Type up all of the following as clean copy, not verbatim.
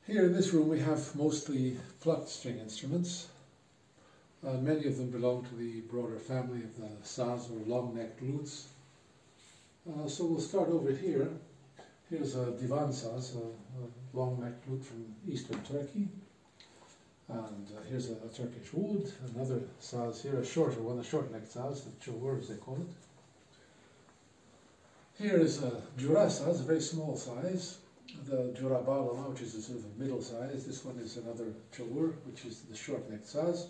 Here in this room we have mostly plucked string instruments. Many of them belong to the broader family of the saz or long-necked lutes. So we'll start over here. Here's a divan saz, a long-necked lute from eastern Turkey. And here's a Turkish oud, another saz here, a shorter one, a short-necked saz, the çugur as they call it. Here is a jura saz, a very small size. The jura balama, which is a sort of middle size. This one is another çugur, which is the short-necked saz.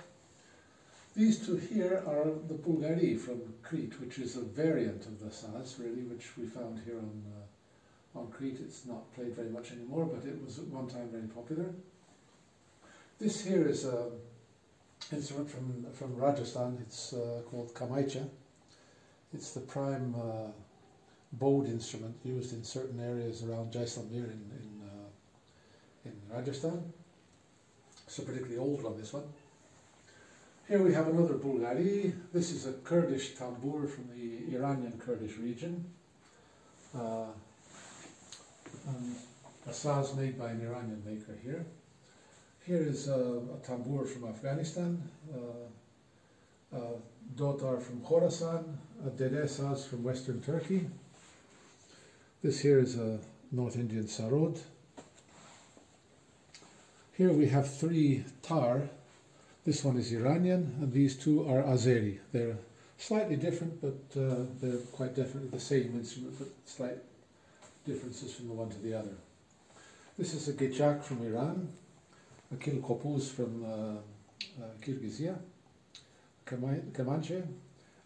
These two here are the Bulgari from Crete, which is a variant of the saz, really, which we found here on Crete. It's not played very much anymore, but it was at one time very popular. This here is an instrument from Rajasthan. It's called Comanche. It's the prime bowed instrument used in certain areas around Jaisalmer in Rajasthan. It's a particularly old one, this one. Here we have another Bulgari. This is a Kurdish Tambour from the Iranian Kurdish region. A saz made by an Iranian maker here. Here is a tambour from Afghanistan, a dotar from Khorasan, a dede saz from western Turkey. This here is a North Indian sarod. Here we have three tar. This one is Iranian, and these two are Azeri. They're slightly different, but they're quite definitely the same instrument, but slight differences from the one to the other. This is a gechak from Iran, a kilkopuz from Kyrgyzia, Comanche,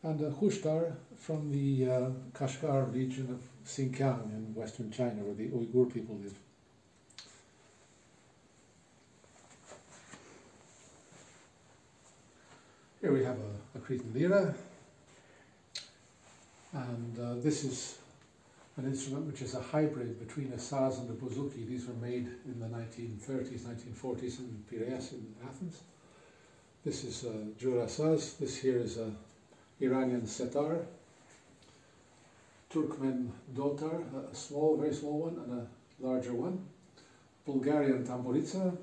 and a khushtar from the Kashgar region of Xinjiang in western China, where the Uyghur people live. Here we have a Cretan Lira, and this is an instrument which is a hybrid between a saz and a bouzouki. These were made in the 1930s, 1940s in Piraeus in Athens. This is a jura saz. This here is a Iranian setar, Turkmen dotar, a small, very small one, and a larger one. Bulgarian tamburitsa,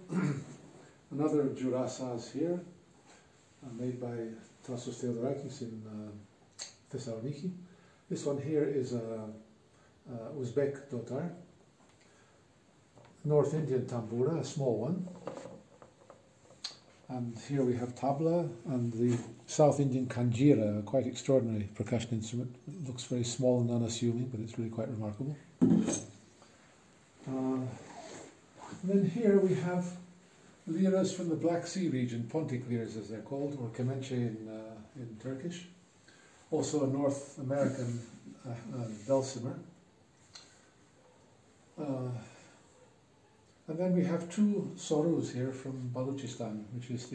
another jura saz here, made by Tasos Theodorakis in Thessaloniki. This one here is a Uzbek dotar, North Indian tambura, a small one. And here we have tabla and the South Indian kanjira, a quite extraordinary percussion instrument. It looks very small and unassuming, but it's really quite remarkable. And then here we have liras from the Black Sea region, Pontic liras as they're called, or Comanche in Turkish. Also a North American dulcimer. And then we have two sorus here from Balochistan, which is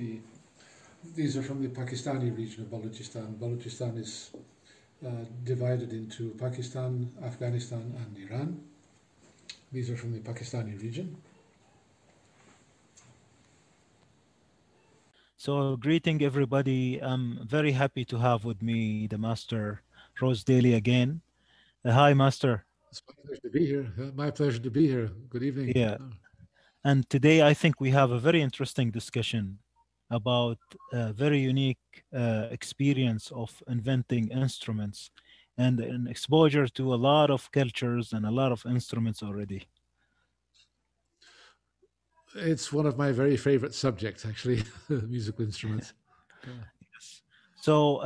these are from the Pakistani region of Balochistan. Balochistan is divided into Pakistan, Afghanistan and Iran. These are from the Pakistani region. So greeting everybody. I'm very happy to have with me the master, Rose Daly again. Hi, master. It's my pleasure to be here. My pleasure to be here. Good evening. Yeah. And today I think we have a very interesting discussion about a very unique experience of inventing instruments and an exposure to a lot of cultures and a lot of instruments already. It's one of my very favorite subjects, actually, musical instruments. Yes. So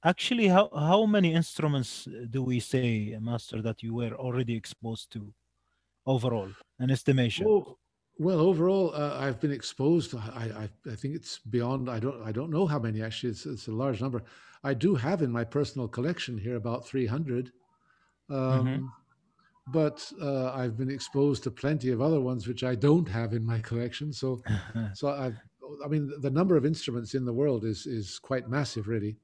actually, how many instruments do we say, master, that you were already exposed to overall, an estimation? Well, overall, I've been exposed. I think it's beyond. I don't know how many actually. It's a large number. I do have in my personal collection here about 300. But I've been exposed to plenty of other ones which I don't have in my collection. So I mean, the number of instruments in the world is quite massive, really.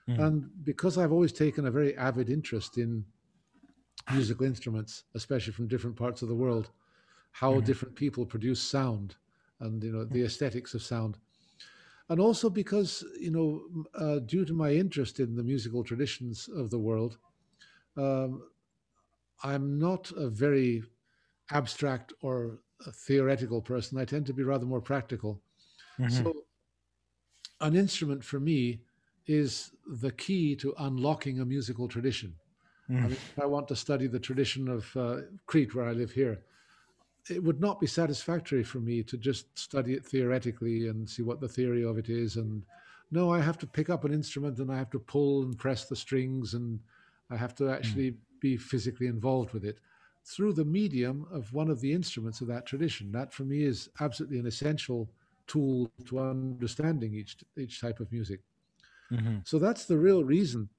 And because I've always taken a very avid interest in musical instruments, especially from different parts of the world, how different people produce sound, and the aesthetics of sound, and also because due to my interest in the musical traditions of the world. I'm not a very abstract or a theoretical person. I tend to be rather more practical. Mm-hmm. So an instrument for me is the key to unlocking a musical tradition. I Mm. mean, if I want to study the tradition of Crete, where I live here, it would not be satisfactory for me to just study it theoretically and see what the theory of it is. And no, I have to pick up an instrument and I have to pull and press the strings and I have to Mm. actually be physically involved with it through the medium of one of the instruments of that tradition. That for me is absolutely an essential tool to understanding each type of music. Mm-hmm. So that's the real reason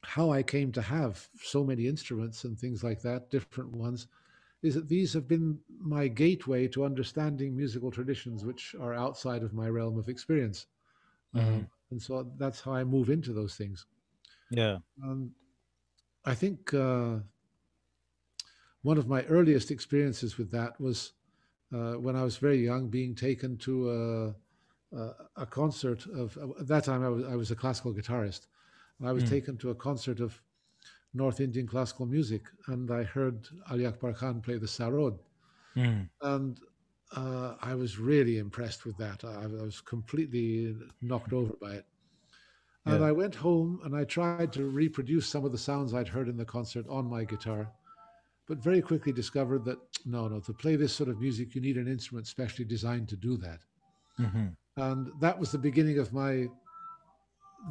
how I came to have so many instruments and things like that, different ones, is that these have been my gateway to understanding musical traditions which are outside of my realm of experience. Mm-hmm. And so that's how I move into those things. Yeah. Um, I think one of my earliest experiences with that was when I was very young, being taken to a concert of, at that time I was a classical guitarist. And I was Mm. taken to a concert of North Indian classical music, and I heard Ali Akbar Khan play the sarod. Mm. And I was really impressed with that. I was completely knocked over by it. And Yeah. I went home and I tried to reproduce some of the sounds I'd heard in the concert on my guitar, but very quickly discovered that no, to play this sort of music, you need an instrument specially designed to do that. Mm-hmm. And that was the beginning of my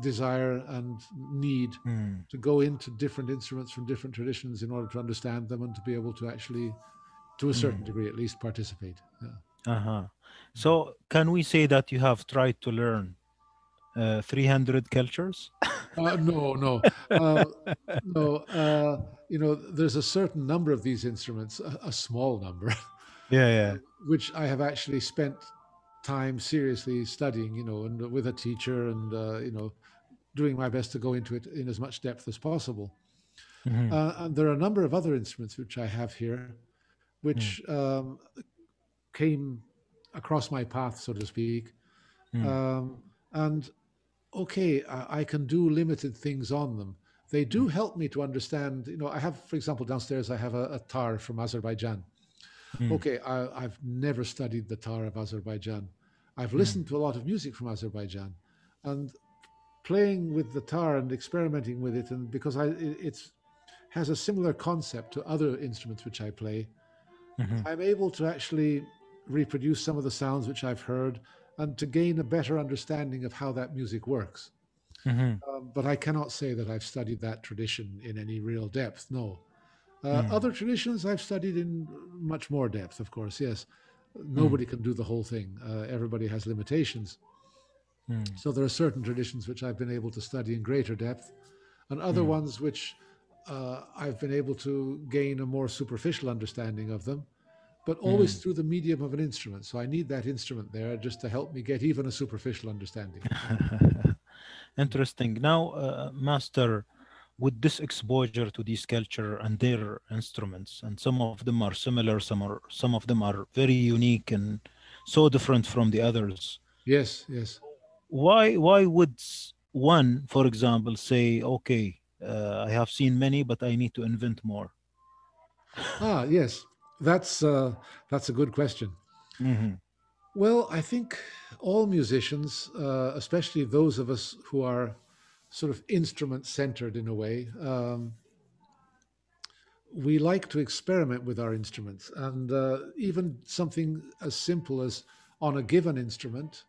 desire and need Mm. to go into different instruments from different traditions in order to understand them and to be able to actually, to a certain Mm. degree at least, participate. Yeah. Uh-huh. So can we say that you have tried to learn 300 cultures? No, no, uh, no. There's a certain number of these instruments, a small number, Yeah, yeah. which I have actually spent time seriously studying. And with a teacher, and doing my best to go into it in as much depth as possible. Mm-hmm. And there are a number of other instruments which I have here, which came across my path, so to speak. Mm. Um, and okay, I can do limited things on them. They do help me to understand. I have, for example, downstairs I have a tar from Azerbaijan. Mm. Okay, I've never studied the tar of Azerbaijan. I've Mm. listened to a lot of music from Azerbaijan, and playing with the tar and experimenting with it, and because it's has a similar concept to other instruments which I play, Mm-hmm. I'm able to actually reproduce some of the sounds which I've heard and to gain a better understanding of how that music works. Mm-hmm. But I cannot say that I've studied that tradition in any real depth. No. Mm. Other traditions I've studied in much more depth, of course. Yes, Mm. nobody can do the whole thing. Everybody has limitations. Mm. So there are certain traditions which I've been able to study in greater depth, and other Mm. ones which I've been able to gain a more superficial understanding of them, but always Mm. through the medium of an instrument. So I need that instrument there just to help me get even a superficial understanding. Interesting. Now, Master, with this exposure to these culture and their instruments, and some of them are similar, some of them are very unique and so different from the others. Yes, yes. Why would one, for example, say, okay, I have seen many, but I need to invent more? Yes. That's a good question. Hmm. Well, I think all musicians, especially those of us who are sort of instrument centered in a way, we like to experiment with our instruments. And even something as simple as on a given instrument,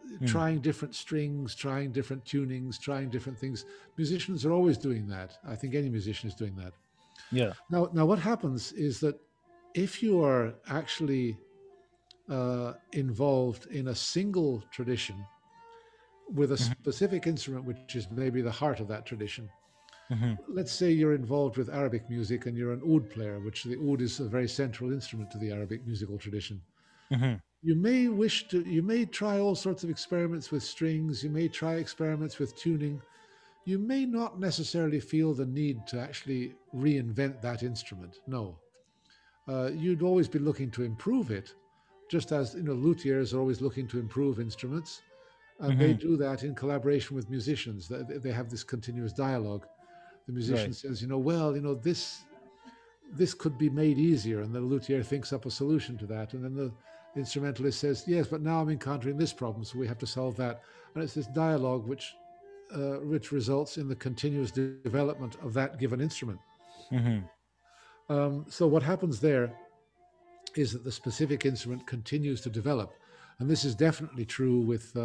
Mm. trying different strings, trying different tunings, trying different things. Musicians are always doing that. I think any musician is doing that. Yeah. Now, what happens is that if you are actually involved in a single tradition with a Hmm. specific instrument, which is maybe the heart of that tradition. Hmm. Let's say you're involved with Arabic music and you're an oud player, which the oud is a very central instrument to the Arabic musical tradition. Hmm. You may try all sorts of experiments with strings, you may try experiments with tuning. You may not necessarily feel the need to actually reinvent that instrument. No. You'd always be looking to improve it, just as luthiers are always looking to improve instruments, and they Hmm. do that in collaboration with musicians. They have this continuous dialogue. The musician Right. says, well, this this could be made easier, and the luthier thinks up a solution to that, and then the instrumentalist says, yes, but now I'm encountering this problem, so we have to solve that. And it's this dialogue which results in the continuous development of that given instrument. So what happens there is that the specific instrument continues to develop, and this is definitely true with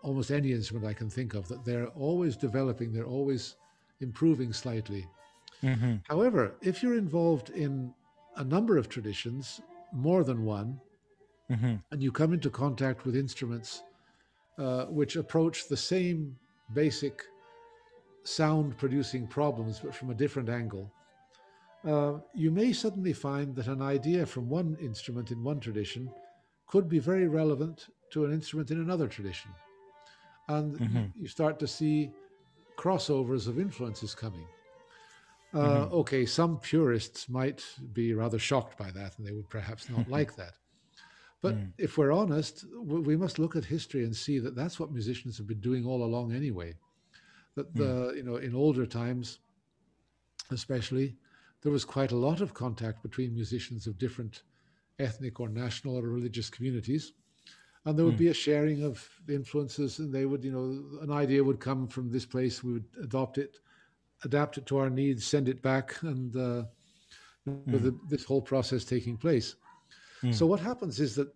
almost any instrument I can think of, that they're always developing, they're always improving slightly. However, if you're involved in a number of traditions, more than one, and you come into contact with instruments which approach the same basic sound producing problems but from a different angle, you may suddenly find that an idea from one instrument in one tradition could be very relevant to an instrument in another tradition. And you start to see crossovers of influences coming. Okay, some purists might be rather shocked by that, and they would perhaps not like that. But if we're honest, we must look at history and see that that's what musicians have been doing all along anyway. That in older times, especially, there was quite a lot of contact between musicians of different ethnic or national or religious communities, and there would be a sharing of influences, and they would, an idea would come from this place, we would adopt it, adapt it to our needs, send it back, and with this whole process taking place. So what happens is that,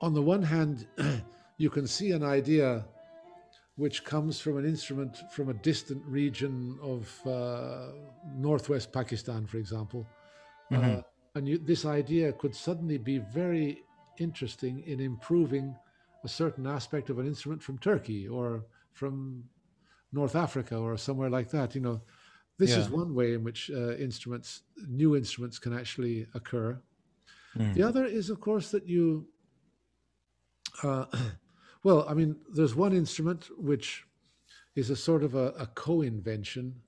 on the one hand, you can see an idea which comes from an instrument from a distant region of northwest Pakistan, for example. And this idea could suddenly be very interesting in improving a certain aspect of an instrument from Turkey or from North Africa or somewhere like that. This is one way in which new instruments can actually occur. The other is, of course, that you, there's one instrument which is a sort of a co-invention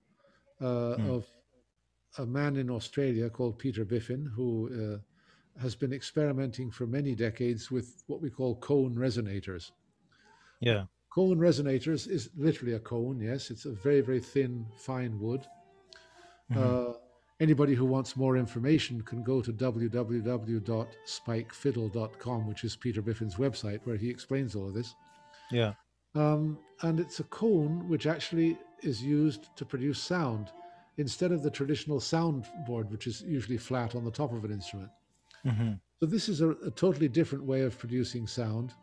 of a man in Australia called Peter Biffin, who has been experimenting for many decades with what we call cone resonators. Cone resonators is literally a cone, yes. It's a very, very thin, fine wood. Anybody who wants more information can go to www.spikefiddle.com, which is Peter Biffin's website, where he explains all of this. And it's a cone which actually is used to produce sound instead of the traditional soundboard, which is usually flat on the top of an instrument. So this is a totally different way of producing sound,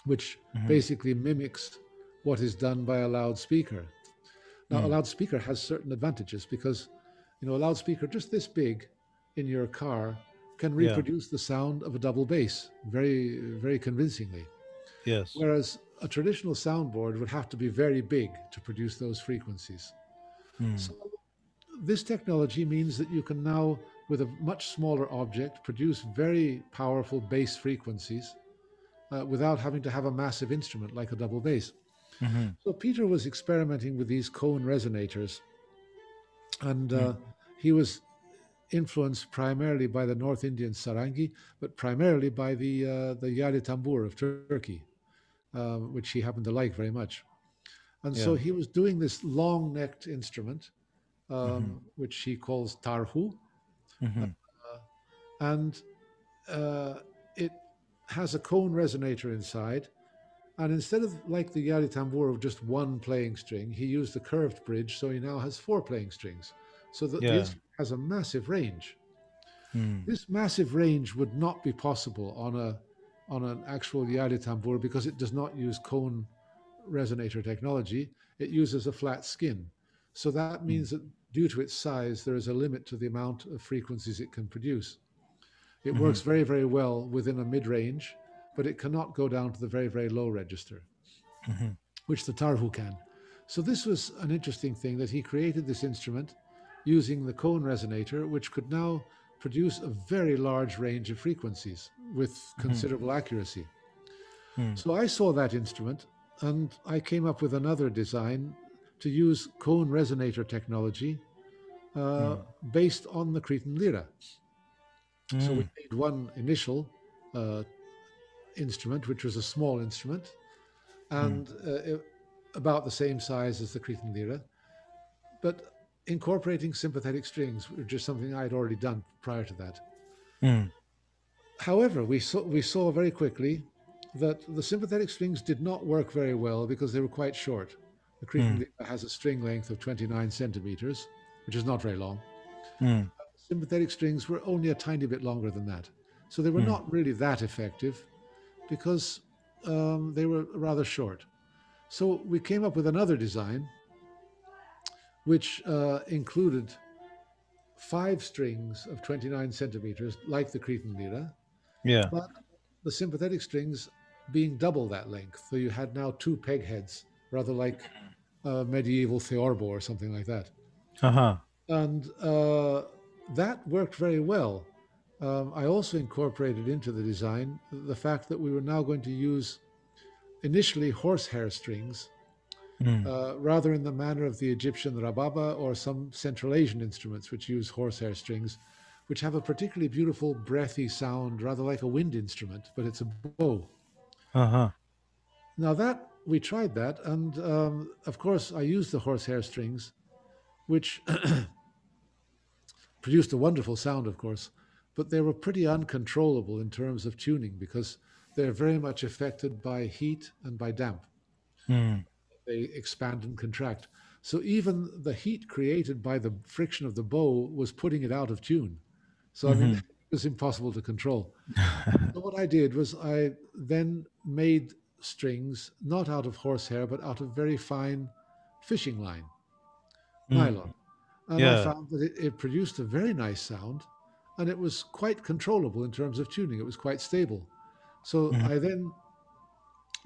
which basically mimics what is done by a loudspeaker. Now, a loudspeaker has certain advantages because, a loudspeaker just this big in your car can reproduce the sound of a double bass very, very convincingly. Whereas a traditional soundboard would have to be very big to produce those frequencies. So this technology means that you can now, with a much smaller object, produce very powerful bass frequencies without having to have a massive instrument like a double bass. So Peter was experimenting with these cone resonators, and he was influenced primarily by the North Indian sarangi, but primarily by the Yali Tambour of Turkey, which he happened to like very much. And so he was doing this long-necked instrument, which he calls Tarfu, and it has a cone resonator inside. And instead of like the Yali Tambour of just one playing string, he used a curved bridge, so he now has 4 playing strings. So that the instrument has a massive range. This massive range would not be possible on an actual Yali Tambour because it does not use cone resonator technology. It uses a flat skin. So that means that due to its size, there is a limit to the amount of frequencies it can produce. It works very, very well within a mid-range, but it cannot go down to the very, very low register, which the Tarfu can. So this was an interesting thing, that he created this instrument using the cone resonator, which could now produce a very large range of frequencies with considerable accuracy. So I saw that instrument, and I came up with another design to use cone resonator technology based on the Cretan Lira. So we made one initial instrument, which was a small instrument, and about the same size as the Cretan Lira. but incorporating sympathetic strings, which is something I'd already done prior to that. Mm. However, we saw very quickly that the sympathetic strings did not work very well because they were quite short. The Cretan Mm. Lira has a string length of 29 centimeters, which is not very long. Mm. Sympathetic strings were only a tiny bit longer than that. So they were Mm. not really that effective because they were rather short. So we came up with another design which included 5 strings of 29 centimeters, like the Cretan Lira, Yeah. but the sympathetic strings being double that length. So you had now 2 pegheads, rather like medieval theorbo or something like that. Uh-huh. And that worked very well. I also incorporated into the design the fact that we were now going to use initially horsehair strings, Mm. rather in the manner of the Egyptian rababa or some Central Asian instruments which use horsehair strings, which have a particularly beautiful breathy sound, rather like a wind instrument, but it's a bow. Uh-huh. Now that we tried that, and of course I used the horsehair strings, which produced a wonderful sound, of course, but they were pretty uncontrollable in terms of tuning because they're very much affected by heat and by damp. Mm. They expand and contract. So even the heat created by the friction of the bow was putting it out of tune. So, I mean, Mm-hmm. it was impossible to control. So what I did was I then made strings not out of horsehair, but out of very fine fishing line, Mm. nylon. And I Yeah. found that it produced a very nice sound, and it was quite controllable in terms of tuning. It was quite stable. So Mhm. I then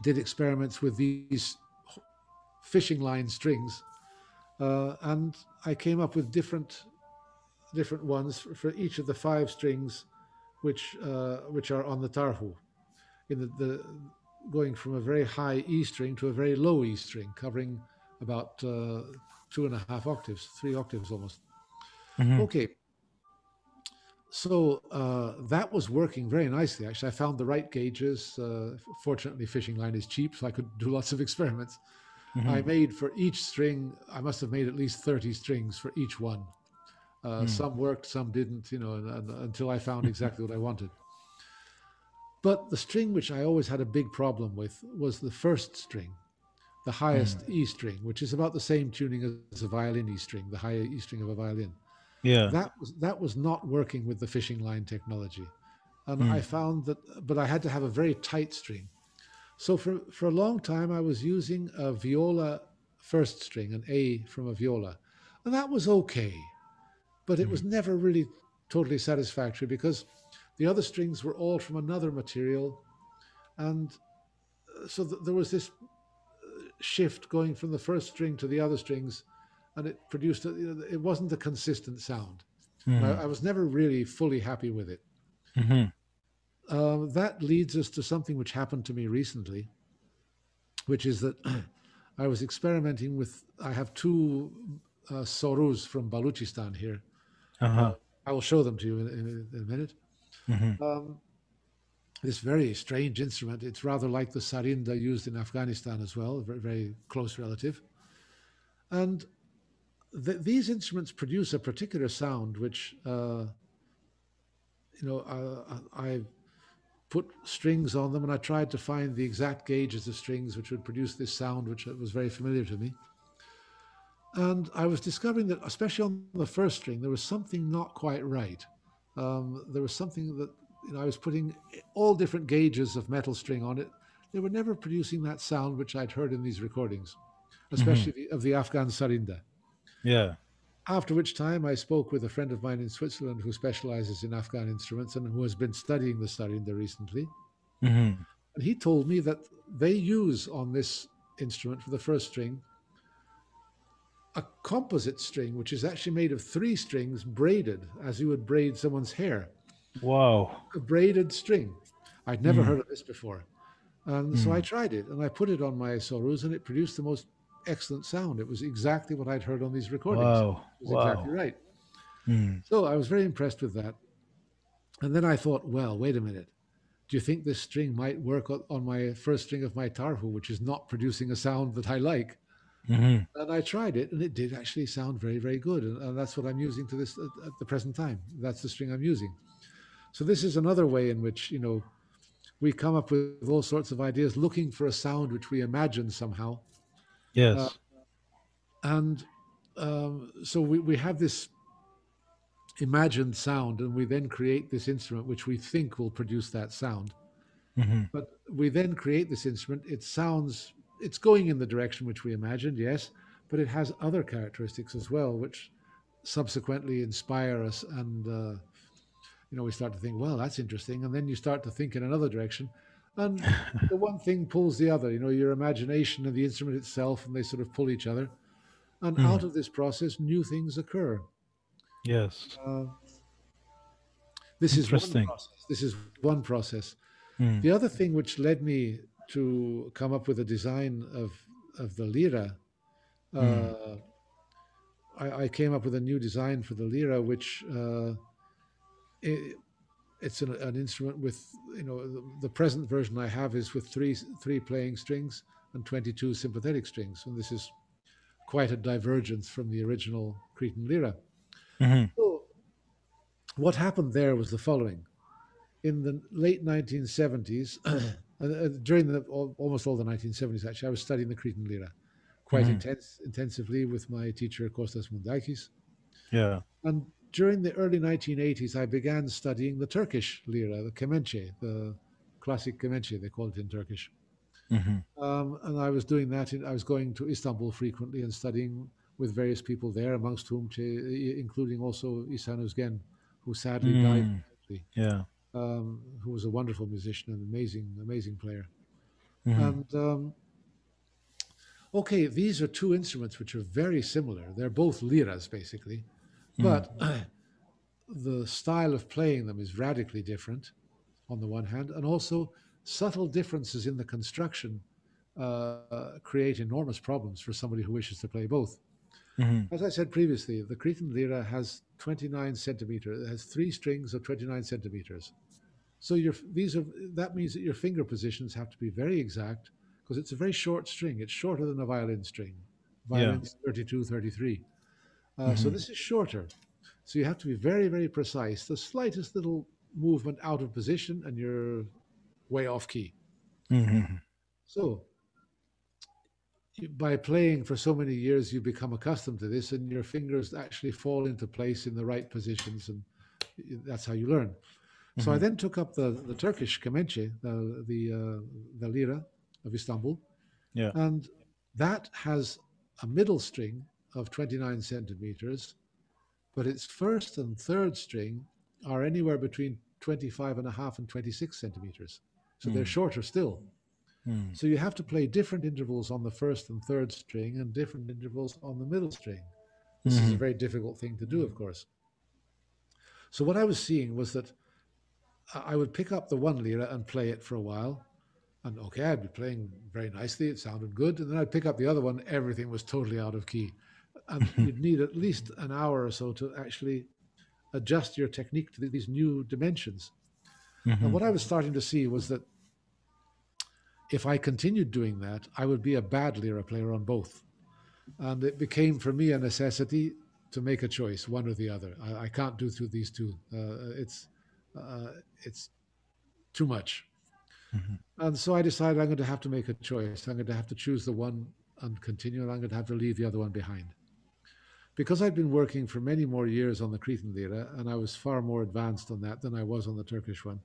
did experiments with these fishing line strings, and I came up with different ones for each of the 5 strings, which are on the tarhu, in the going from a very high E string to a very low E string, covering about 2.5 octaves, 3 octaves almost. Mhm. Okay, so that was working very nicely. Actually, I found the right gauges. Fortunately, fishing line is cheap, so I could do lots of experiments. I Mhm. made for each string, I must have made at least 30 strings for each one. Mm. Some worked, some didn't, and until I found exactly what I wanted. But the string which I always had a big problem with was the first string, the highest Mm. E string, which is about the same tuning as a violin E string, the high E string of a violin. Yeah. That was not working with the fishing line technology. And I Mm. found that, but I had to have a very tight string. So for a long time, I was using a viola first string, an A from a viola. And that was okay, but it was Mm. never really totally satisfactory because the other strings were all from another material. And so there was this shift going from the first string to the other strings, and it produced, it wasn't a consistent sound. And Mm. I was never really fully happy with it. Mhm. That leads us to something which happened to me recently, which is that I was experimenting with, I have 2 sorus from Baluchistan here. Uh, Uh-huh. I will show them to you in a minute. Mhm. Um, this very strange instrument, it's rather like the Sarinda used in Afghanistan as well, a very, very close relative. And these instruments produce a particular sound which, I put strings on them and I tried to find the exact gauges of strings which would produce this sound, which was very familiar to me. And I was discovering that, especially on the first string, there was something not quite right. There was something that, I was putting all different gauges of metal string on it. They were never producing that sound which I'd heard in these recordings, Mhm. especially of the Afghan Sarinda. Yeah. After which time I spoke with a friend of mine in Switzerland who specializes in Afghan instruments and who has been studying the Sarinda recently. Mhm. And he told me that they use on this instrument for the first string a composite string, which is actually made of 3 strings braided as you would braid someone's hair. Wow. A braided string. I'd never Mm. heard of this before. And so I Mm. tried it and I put it on my sorus and it produced the most excellent sound. It was exactly what I'd heard on these recordings. Wow. It was exactly Wow. right. Mm. So I was very impressed with that. And then I thought, well, wait a minute. Do you think this string might work on my first string of my tarhu, which is not producing a sound that I like? Mhm. And I tried it, and it did actually sound very, very good. And that's what I'm using to this at the present time. That's the string I'm using. So this is another way in which, we come up with all sorts of ideas, looking for a sound which we imagine somehow. Uh, Yes. and so we have this imagined sound, and we then create this instrument which we think will produce that sound. Mhm. But we then create this instrument. It's going in the direction which we imagined, yes, but it has other characteristics as well, which subsequently inspire us. And, we start to think, well, that's interesting. And then you start to think in another direction. And the one thing pulls the other, your imagination and the instrument itself, and they sort of pull each other. And out Mm. of this process, new things occur. Yes. Uh, this is one Interesting. process. This is one process. Mm. The other thing which led me to come up with a design of the lira, Mm. uh, I came up with a new design for the lira, which it's an instrument with, the present version I have is with three playing strings and 22 sympathetic strings, and this is quite a divergence from the original Cretan lira. Mhm. So what happened there was the following: in the late 1970s, during almost all the 1970s, actually, I was studying the Cretan Lira quite Mhm. intensively with my teacher, Kostas Mundakis. Yeah. And during the early 1980s, I began studying the Turkish Lira, the Comanche, the classic Comanche, they call it in Turkish. Mhm. And I was doing that. I was going to Istanbul frequently and studying with various people there, amongst whom, including also Ihsan Özgen, who sadly died Mm. recently. Yeah. Who was a wonderful musician and amazing player. Mhm. And okay, these are two instruments which are very similar. They're both liras, basically, Mm. but the style of playing them is radically different on the one hand, and also subtle differences in the construction create enormous problems for somebody who wishes to play both. Mhm. As I said previously, the Cretan lira has 29 centimeters. It has three strings of 29 centimeters. So that means that your finger positions have to be very exact, because it's a very short string. It's shorter than a violin string. Yeah. Violin's 32, 33. So Mhm. this is shorter. So you have to be very, very precise. The slightest little movement out of position and you're way off key. Mhm. So by playing for so many years, you become accustomed to this, and your fingers actually fall into place in the right positions, and that's how you learn. So I Mhm. then took up the Turkish Comanche, the lira of Istanbul, Yeah. and that has a middle string of 29 centimeters, but its first and third string are anywhere between 25 and a half and 26 centimeters. So they're Mm. shorter still. Mm. So you have to play different intervals on the first and third string and different intervals on the middle string. This is a Mhm. very difficult thing to do, of course. So what I was seeing was that I would pick up the one lira and play it for a while. And okay, I'd be playing very nicely. It sounded good. And then I'd pick up the other one. Everything was totally out of key. And you'd need at least an hour or so to actually adjust your technique to these new dimensions. And Mhm. what I was starting to see was that if I continued doing that, I would be a bad lira player on both. And it became for me a necessity to make a choice, one or the other. I can't do through these two. It's too much. Mhm. And so I decided I'm going to have to make a choice. I'm going to have to choose the one and continue, and I'm going to have to leave the other one behind. Because I'd been working for many more years on the Cretan Lira, and I was far more advanced on that than I was on the Turkish one,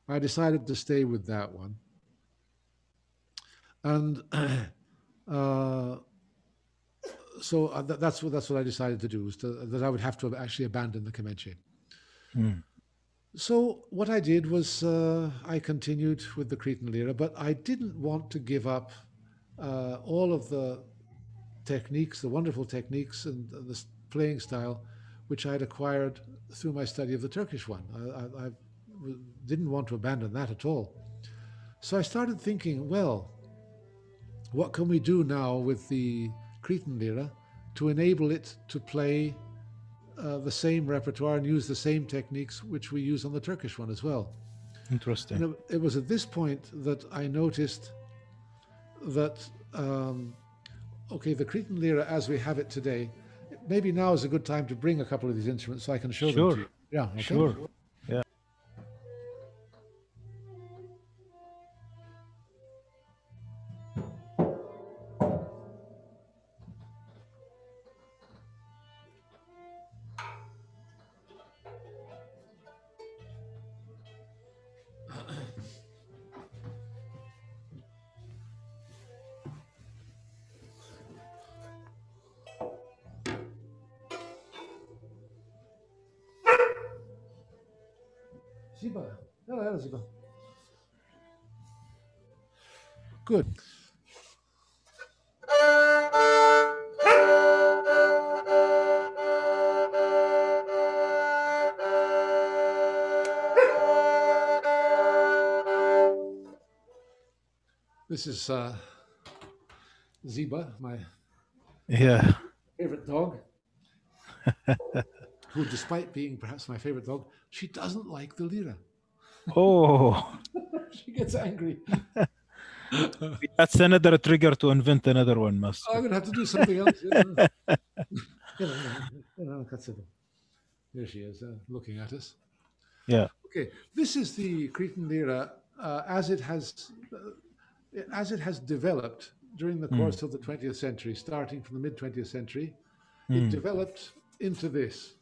I decided to stay with that one. And uh, so that's what I decided to do, that I would have to actually abandon the Comanche. Mm. So what I did was I continued with the Cretan Lira, but I didn't want to give up all of the techniques, the wonderful techniques and the playing style, which I had acquired through my study of the Turkish one. I didn't want to abandon that at all. So I started thinking, well, what can we do now with the Cretan Lira to enable it to play the same repertoire and use the same techniques which we use on the Turkish one as well? Interesting. And it was at this point that I noticed that okay, the Cretan Lira as we have it today, maybe now is a good time to bring a couple of these instruments so I can show them to Sure. you. Yeah, okay. Sure. Yeah. Ziba. Ja, Ziba. Good. This is Ziba, my Yeah. favorite dog, who, despite being perhaps my favorite dog, she doesn't like the lira. Oh, She gets angry. that's another trigger to invent another one, Master. I'm going to have to do something else. There she is, looking at us. Yeah. Okay, this is the Cretan Lira as it has developed during the course of the 20th century, starting from the mid 20th century. It developed into this.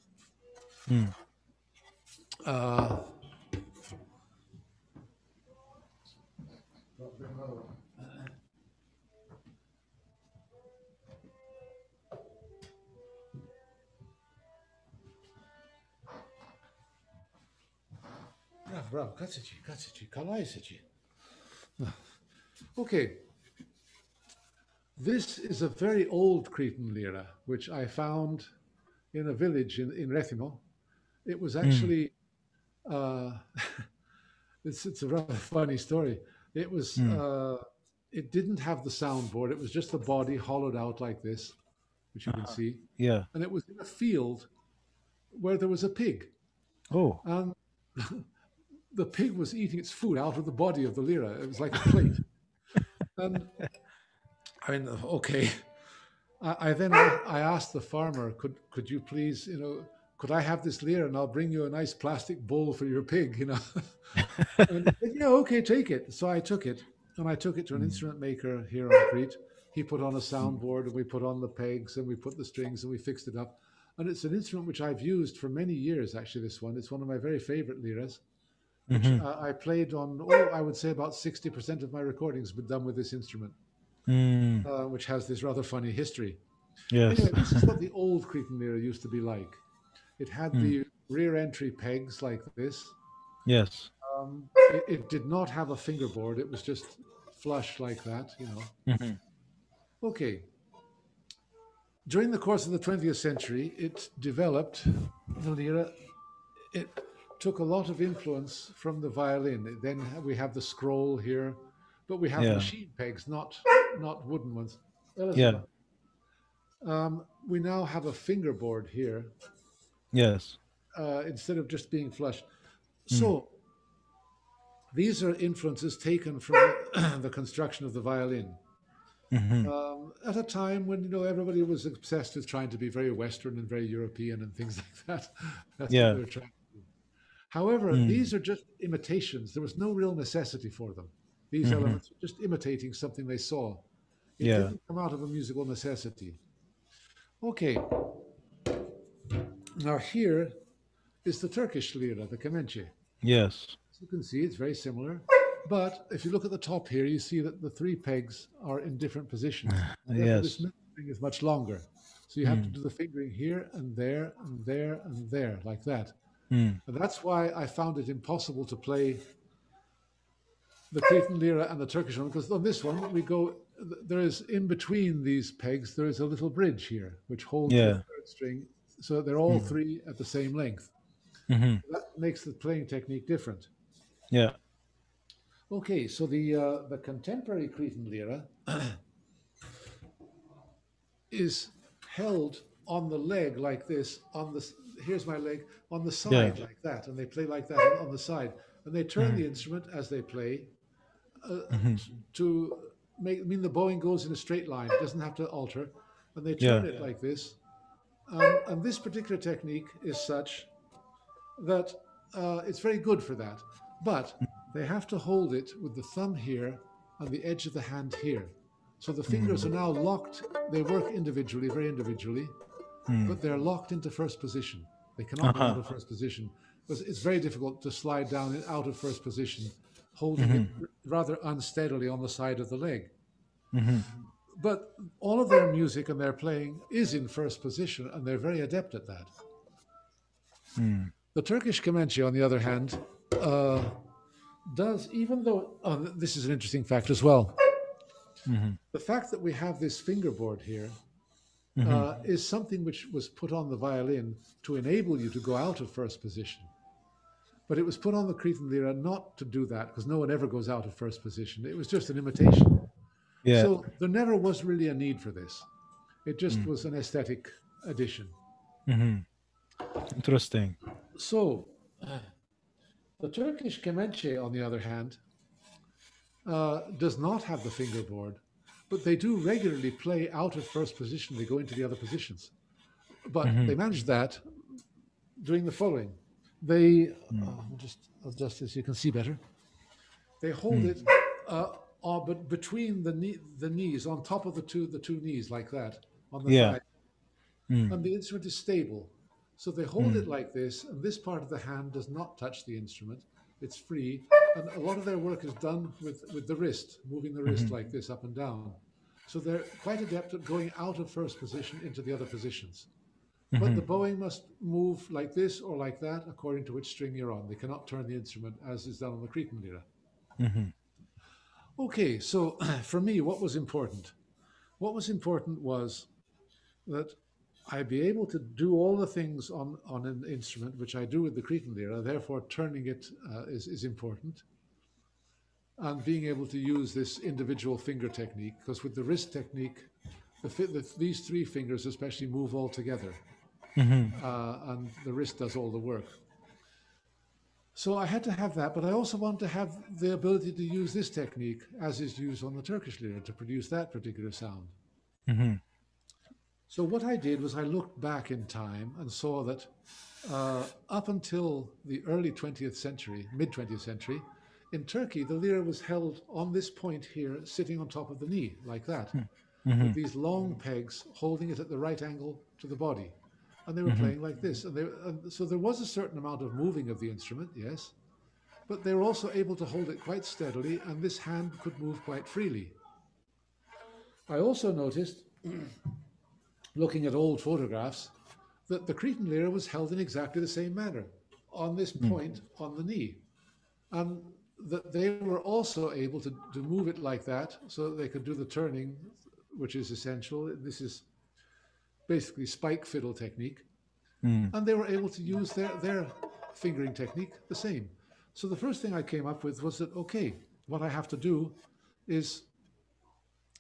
Bravo, okay. This is a very old Cretan Lira, which I found in a village in Rethymno. It was actually, it's a rather funny story. It was, it didn't have the soundboard. It was just the body hollowed out like this, which you can see. Yeah. And it was in a field where there was a pig. Oh. And the pig was eating its food out of the body of the lira. It was like a plate. And I mean, okay. I asked the farmer, could you please, could I have this lira and I'll bring you a nice plastic bowl for your pig, And he said, yeah, okay, take it. So I took it, and I took it to an instrument maker here on Crete. He put on a soundboard, and we put on the pegs, and we put the strings, and we fixed it up. And it's an instrument which I've used for many years, actually, this one. It's one of my very favorite liras, which I played on, I would say about 60% of my recordings have been done with this instrument, which has this rather funny history. Yes. Anyway, this is what the old Cretan lira used to be like. It had the rear entry pegs like this. Yes. It did not have a fingerboard. It was just flush like that, Okay. During the course of the 20th century, it developed, the lira, it took a lot of influence from the violin. Then we have the scroll here, but we have machine pegs, not wooden ones. Yeah. We now have a fingerboard here. Yes. Instead of just being flush. So these are influences taken from the construction of the violin. At a time when everybody was obsessed with trying to be very Western and very European and things like that. That's what they were trying to do. However, these are just imitations. There was no real necessity for them. These elements were just imitating something they saw. It didn't come out of a musical necessity. Okay. Now here is the Turkish lira, the Comanche. Yes. As you can see, it's very similar. But if you look at the top here, you see that the three pegs are in different positions. Yes. This middle string is much longer. So you have to do the fingering here and there and there and there, like that. And that's why I found it impossible to play the Cretan lira and the Turkish one, because on this one, there is in between these pegs, there is a little bridge here, which holds the third string. So they're all three at the same length. That makes the playing technique different. Yeah. Okay, so the contemporary Cretan lira is held on the leg like this. Here's my leg on the side like that, and they play like that on the side, and they turn the instrument as they play to mean the bowing goes in a straight line. It doesn't have to alter. And they Yeah. turn it like this. And this particular technique is such that it's very good for that. But they have to hold it with the thumb here and the edge of the hand here. So the fingers are now locked. They work individually, very individually, but they're locked into first position. They cannot go out of first position because it's very difficult to slide down and out of first position, holding it rather unsteadily on the side of the leg. But all of their music and their playing is in first position, and they're very adept at that. The Turkish Comanche, on the other hand, does, even though, this is an interesting fact as well, the fact that we have this fingerboard here is something which was put on the violin to enable you to go out of first position. But it was put on the Cretan Lira not to do that, because no one ever goes out of first position. It was just an imitation. Yeah. So there never was really a need for this. It just was an aesthetic addition. Interesting. So the Turkish Comanche, on the other hand, does not have the fingerboard, but they do regularly play out of first position. They go into the other positions. But they manage that doing the following. They, just adjust this so you can see better. They hold it but between the knees, on top of the two knees, like that, on the thigh. And the instrument is stable. So they hold it like this, and this part of the hand does not touch the instrument. It's free. And a lot of their work is done with the wrist, moving the wrist like this up and down. So they're quite adept at going out of first position into the other positions. But the bowing must move like this or like that according to which string you're on. They cannot turn the instrument as is done on the Cretan Lira. Okay, so for me, what was important? What was important was that I be able to do all the things on an instrument, which I do with the Cretan Lira, therefore turning it is important. And being able to use this individual finger technique, because with the wrist technique, these three fingers especially move all together. And the wrist does all the work. So I had to have that, but I also wanted to have the ability to use this technique as is used on the Turkish Lira to produce that particular sound. So what I did was I looked back in time and saw that up until the early 20th century, mid-20th century, in Turkey, the lira was held on this point here, sitting on top of the knee, like that, with these long pegs holding it at the right angle to the body. And they were playing like this. And so there was a certain amount of moving of the instrument, yes, but they were also able to hold it quite steadily, and this hand could move quite freely. I also noticed, looking at old photographs, that the Cretan Lira was held in exactly the same manner, on this point on the knee. And that they were also able to move it like that, so that they could do the turning, which is essential. This is basically spike fiddle technique. And they were able to use their fingering technique the same. So the first thing I came up with was that, okay, what I have to do is,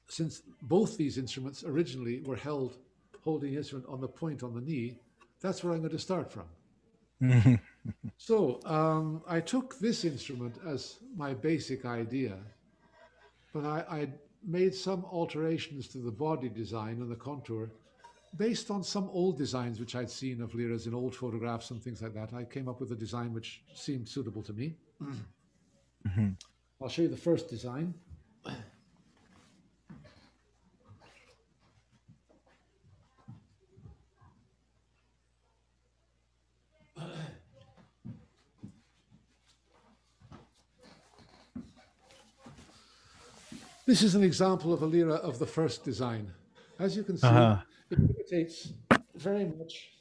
since both these instruments originally were holding the instrument on the point on the knee, that's where I'm going to start from. So I took this instrument as my basic idea, but I made some alterations to the body design and the contour based on some old designs which I'd seen of liras in old photographs and things like that. I came up with a design which seemed suitable to me. I'll show you the first design. This is an example of a lira of the first design. As you can see, it imitates very much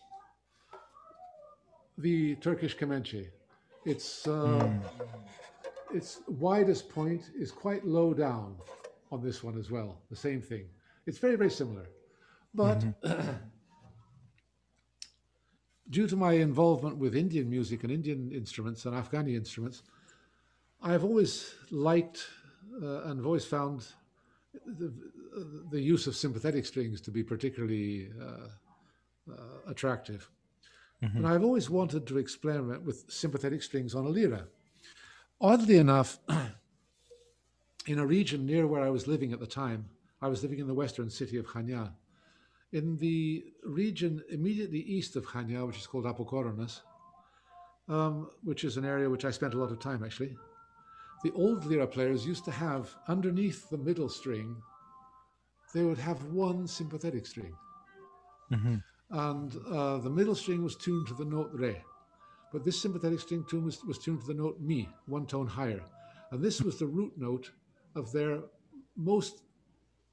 the Turkish Comanche. Its widest point is quite low down on this one as well, the same thing. It's very, very similar. But due to my involvement with Indian music and Indian instruments and Afghani instruments, I've always liked and I've always found the use of sympathetic strings to be particularly attractive. And I've always wanted to experiment with sympathetic strings on a lira. Oddly enough, in a region near where I was living at the time. I was living in the western city of Chania. In the region immediately east of Chania, which is called Apokoronas, which is an area which I spent a lot of time actually, the old lira players used to have, underneath the middle string, they would have one sympathetic string. Mhm. And the middle string was tuned to the note re. But this sympathetic string tune was tuned to the note mi, one tone higher. And this was the root note of their most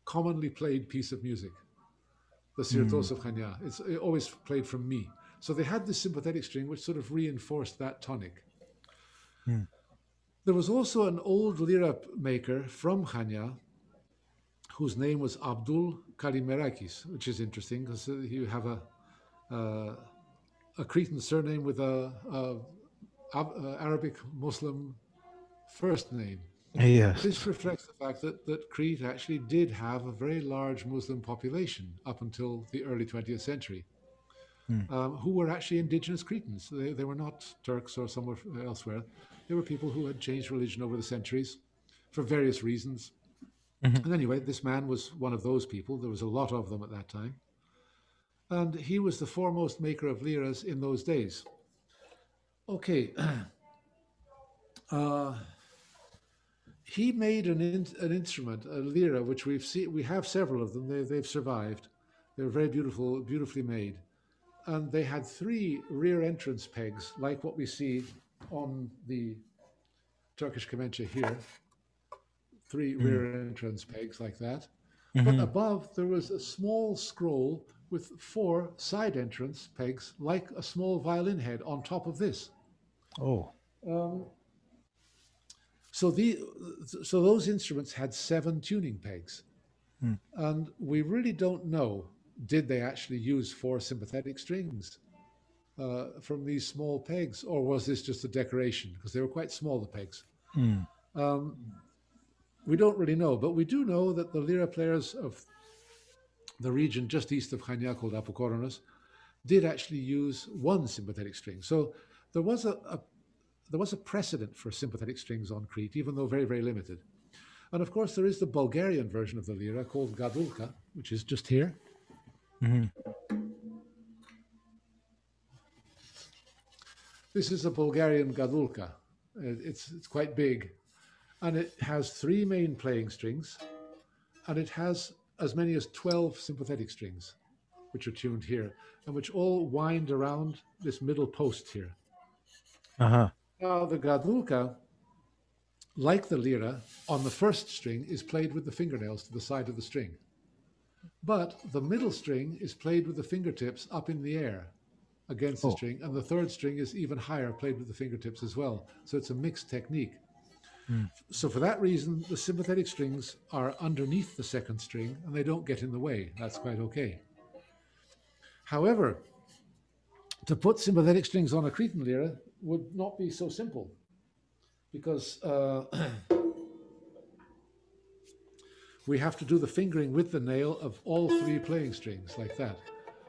commonly played piece of music, the Sirtos of Chania. It always played from mi. So they had this sympathetic string which sort of reinforced that tonic. Mm. There was also an old lira maker from Chania whose name was Abdul Kalimerakis, which is interesting because you have a Cretan surname with a Arabic Muslim first name. Yes. This reflects the fact that Crete actually did have a very large Muslim population up until the early 20th century, who were actually indigenous Cretans. They were not Turks or somewhere elsewhere. They were people who had changed religion over the centuries for various reasons. Mhm. And anyway, this man was one of those people. There was a lot of them at that time. And he was the foremost maker of liras in those days. Okay. He made an instrument, a lira, which we have several of them. They've survived. They're very beautifully made. And they had 3 rear entrance pegs, like what we see on the Turkish Comanche here. 3 rear entrance pegs like that. But above, there was a small scroll with 4 side entrance pegs, like a small violin head on top of this. Oh. So those instruments had 7 tuning pegs. And we really don't know, did they actually use 4 sympathetic strings from these small pegs, or was this just a decoration? Because they were quite small, the pegs. We don't really know, but we do know that the lira players of the region just east of Chania called Apokoronos did actually use 1 sympathetic string. So there was a precedent for sympathetic strings on Crete, even though very, very limited. And of course, there is the Bulgarian version of the lira called Gadulka, which is just here. This is a Bulgarian Gadulka. It's quite big. And it has 3 main playing strings. And it has as many as 12 sympathetic strings, which are tuned here, and which all wind around this middle post here. Now, the Gadulka, like the lira, on the first string is played with the fingernails to the side of the string. But the middle string is played with the fingertips up in the air against the string, and the third string is even higher, played with the fingertips as well. So it's a mixed technique. So for that reason, the sympathetic strings are underneath the second string, and they don't get in the way. That's quite okay. However, to put sympathetic strings on a Cretan lira would not be so simple, because we have to do the fingering with the nail of all 3 playing strings, like that.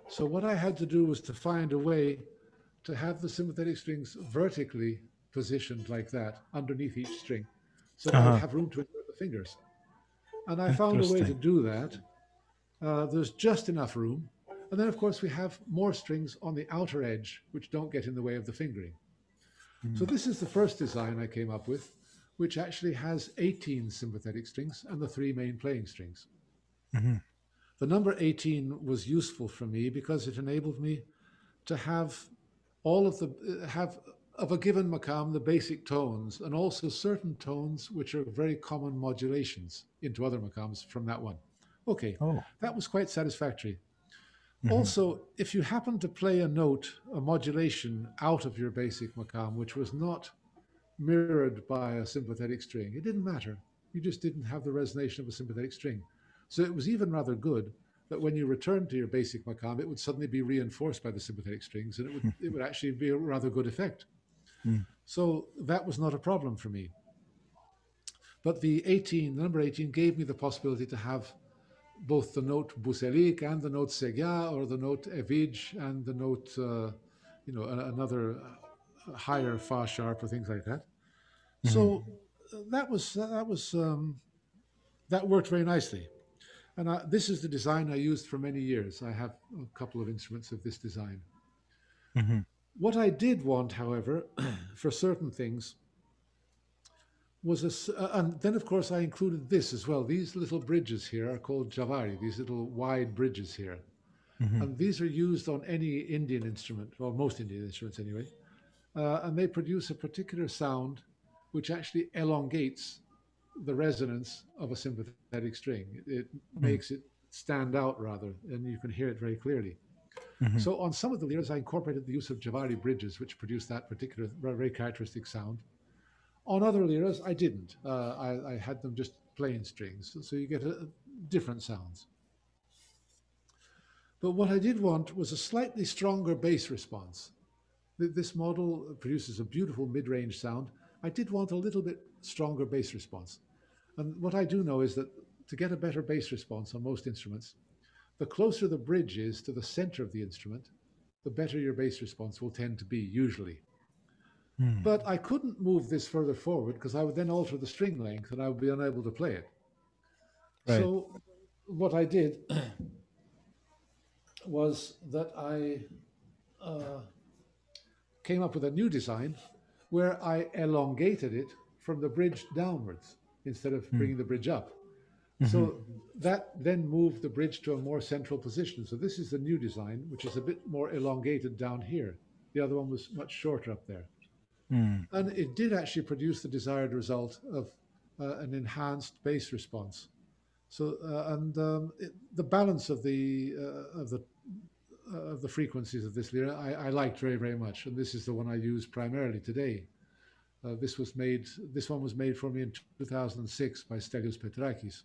So what I had to do was to find a way to have the sympathetic strings vertically positioned like that, underneath each string, so that I'd have room to insert the fingers. And I found a way to do that. There's just enough room. And then, of course, we have more strings on the outer edge, which don't get in the way of the fingering. So this is the first design I came up with, which actually has 18 sympathetic strings and the 3 main playing strings. The number 18 was useful for me because it enabled me to have all of of a given makam, the basic tones, and also certain tones which are very common modulations into other makams from that one. Okay, that was quite satisfactory. Also, if you happen to play a note, a modulation out of your basic makam, which was not mirrored by a sympathetic string, it didn't matter. You just didn't have the resonation of a sympathetic string. So it was even rather good that when you returned to your basic makam, it would suddenly be reinforced by the sympathetic strings, and it would actually be a rather good effect. So that was not a problem for me. But the number 18 gave me the possibility to have both the note buselik and the note segya, or the note evij and the note, another higher fa sharp or things like that. So that was that worked very nicely. And this is the design I used for many years. I have a couple of instruments of this design. Mm-hmm. What I did want, however, for certain things was and then of course I included this as well. These little bridges here are called javari, these little wide bridges here. Mm-hmm. And these are used on any Indian instrument, or most Indian instruments anyway. And they produce a particular sound which actually elongates the resonance of a sympathetic string. It makes it stand out rather, and you can hear it very clearly. Mm-hmm. So on some of the liras, I incorporated the use of javari bridges, which produce that particular very characteristic sound. On other liras, I didn't. I had them just plain strings, so you get different sounds. But what I did want was a slightly stronger bass response. This model produces a beautiful mid-range sound. I did want a little bit stronger bass response. And what I do know is that to get a better bass response on most instruments, the closer the bridge is to the center of the instrument, the better your bass response will tend to be, usually. But I couldn't move this further forward because I would then alter the string length and I would be unable to play it. Right. So what I did was that I came up with a new design where I elongated it from the bridge downwards instead of bringing the bridge up. So that then moved the bridge to a more central position. So this is the new design, which is a bit more elongated down here. The other one was much shorter up there. And it did actually produce the desired result of an enhanced bass response. So the balance of the frequencies of this lira I liked very, very much, and this is the one I use primarily today. This one was made for me in 2006 by Stelios Petrakis.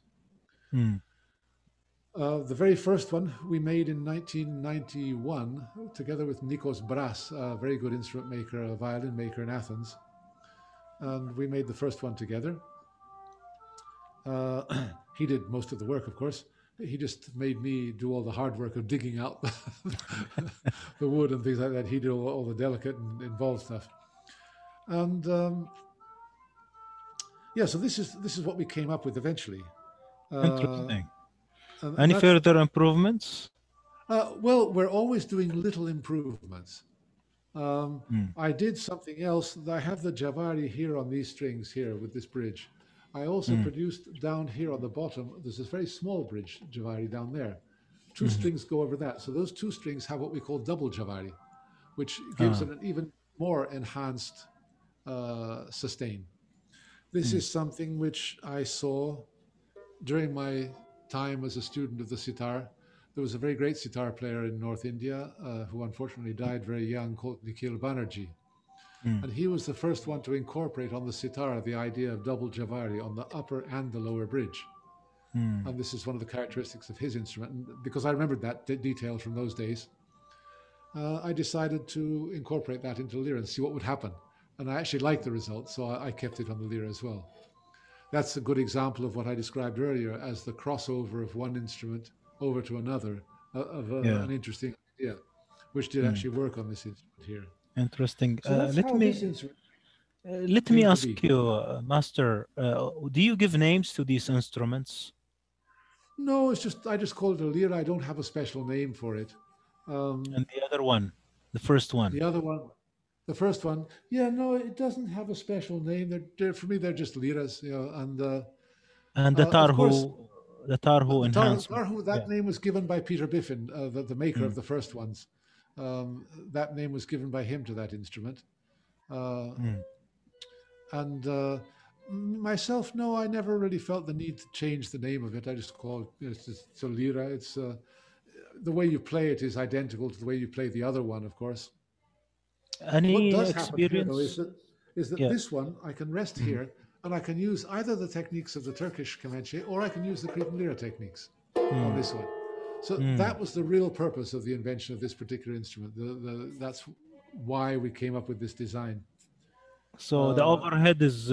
The very first one we made in 1991 together with Nikos Bras, a very good instrument maker, a violin maker in Athens. And we made the first one together. He did most of the work, of course. He just made me do all the hard work of digging out the wood and things like that. He did all the delicate and involved stuff. And so this is what we came up with eventually. Interesting. Any further improvements? Well, we're always doing little improvements. I did something else. I have the javari here on these strings here with this bridge. I also produced down here on the bottom, there's this very small bridge javari down there. Two strings go over that. So those two strings have what we call double javari, which gives it an even more enhanced sustain. This is something which I saw during my time as a student of the sitar. There was a very great sitar player in North India who unfortunately died very young, called Nikhil Banerjee. And he was the first one to incorporate on the sitar the idea of double javari on the upper and the lower bridge. And this is one of the characteristics of his instrument. And because I remembered that detail from those days, I decided to incorporate that into lira and see what would happen. And I actually liked the result, so I kept it on the lira as well. That's a good example of what I described earlier as the crossover of one instrument over to another, an interesting idea, which did actually work on this instrument here. Interesting. So let me ask you, Master, do you give names to these instruments? No, I just call it a lira. I don't have a special name for it. And the other one, the first one? The first one, no, it doesn't have a special name. For me, they're just liras, and the Tarfu, the Tarfu enhancement. Tarfu, that name was given by Peter Biffin, the maker of the first ones. That name was given by him to that instrument. And myself, no, I never really felt the need to change the name of it. I just call it, it's a lira. It's the way you play it is identical to the way you play the other one, of course. Any what does experience? happen here, though, is that this one, I can rest here, and I can use either the techniques of the Turkish Comanche, or I can use the Cretan Lira techniques on this one. So that was the real purpose of the invention of this particular instrument. That's why we came up with this design. So the overhead is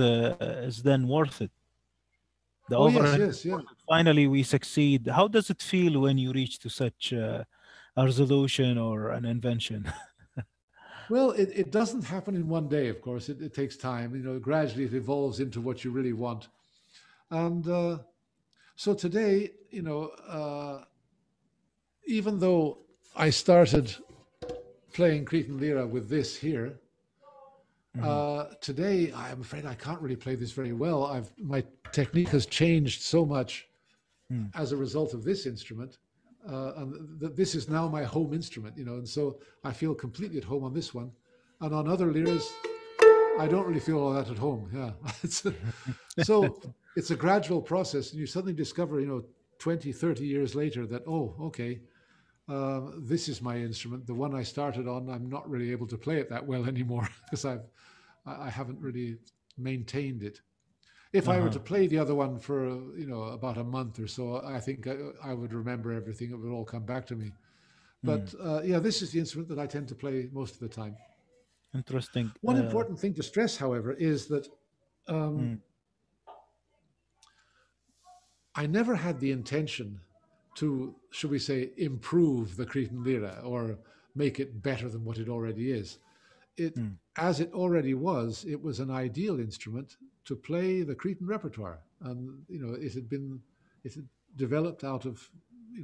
then worth it. The overhead. Yes. Finally, we succeed. How does it feel when you reach to such a resolution or an invention? Well, it doesn't happen in one day, of course. It takes time. Gradually it evolves into what you really want. And So today, even though I started playing Cretan Lira with this here, today I'm afraid I can't really play this very well. My technique has changed so much as a result of this instrument, and this is now my home instrument, and so I feel completely at home on this one, and on other liras, I don't really feel all that at home. Yeah, so it's a gradual process, and you suddenly discover, 20, 30 years later that, oh, okay, this is my instrument. The one I started on, I'm not really able to play it that well anymore because I haven't really maintained it. If I were to play the other one for about a month or so, I think I would remember everything. It would all come back to me. But yeah, this is the instrument that I tend to play most of the time. Interesting. One important thing to stress, however, is that I never had the intention to, should we say, improve the Cretan Lira or make it better than what it already is. As it already was, it was an ideal instrument to play the Cretan repertoire, and it had developed out of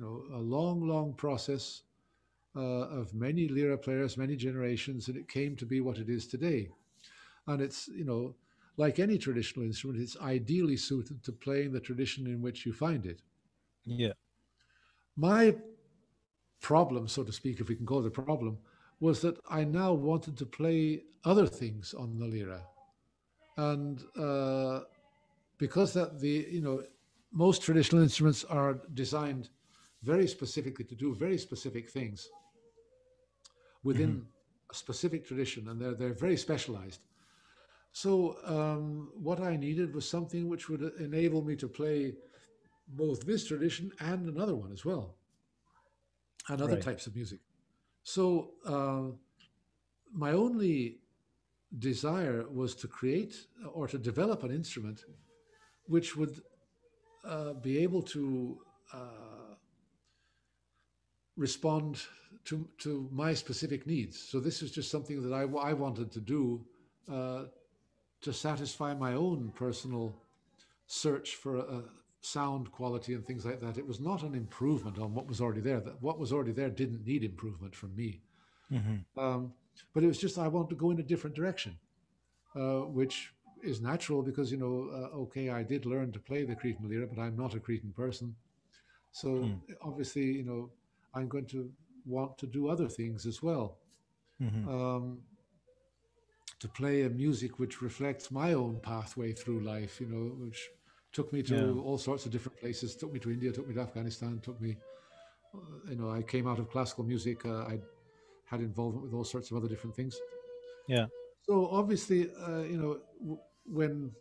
a long process of many lira players, many generations, and it came to be what it is today. And it's like any traditional instrument, it's ideally suited to playing the tradition in which you find it. Yeah. My problem, so to speak, if we can call it a problem, was that I now wanted to play other things on the lira, and because that most traditional instruments are designed very specifically to do very specific things within a specific tradition, and they're very specialized. So what I needed was something which would enable me to play both this tradition and another one as well, and other types of music. So my only desire was to create or to develop an instrument which would be able to respond to my specific needs. So this was just something that I wanted to do to satisfy my own personal search for a sound quality and things like that. It was not an improvement on what was already there. What was already there didn't need improvement from me. But it was just I wanted to go in a different direction, which is natural because, okay, I did learn to play the Cretan Lira, but I'm not a Cretan person. So obviously, I'm going to want to do other things as well. To play a music which reflects my own pathway through life, which took me to all sorts of different places, took me to India, took me to Afghanistan, took me, I came out of classical music. I had involvement with all sorts of other different things. Yeah. So obviously, when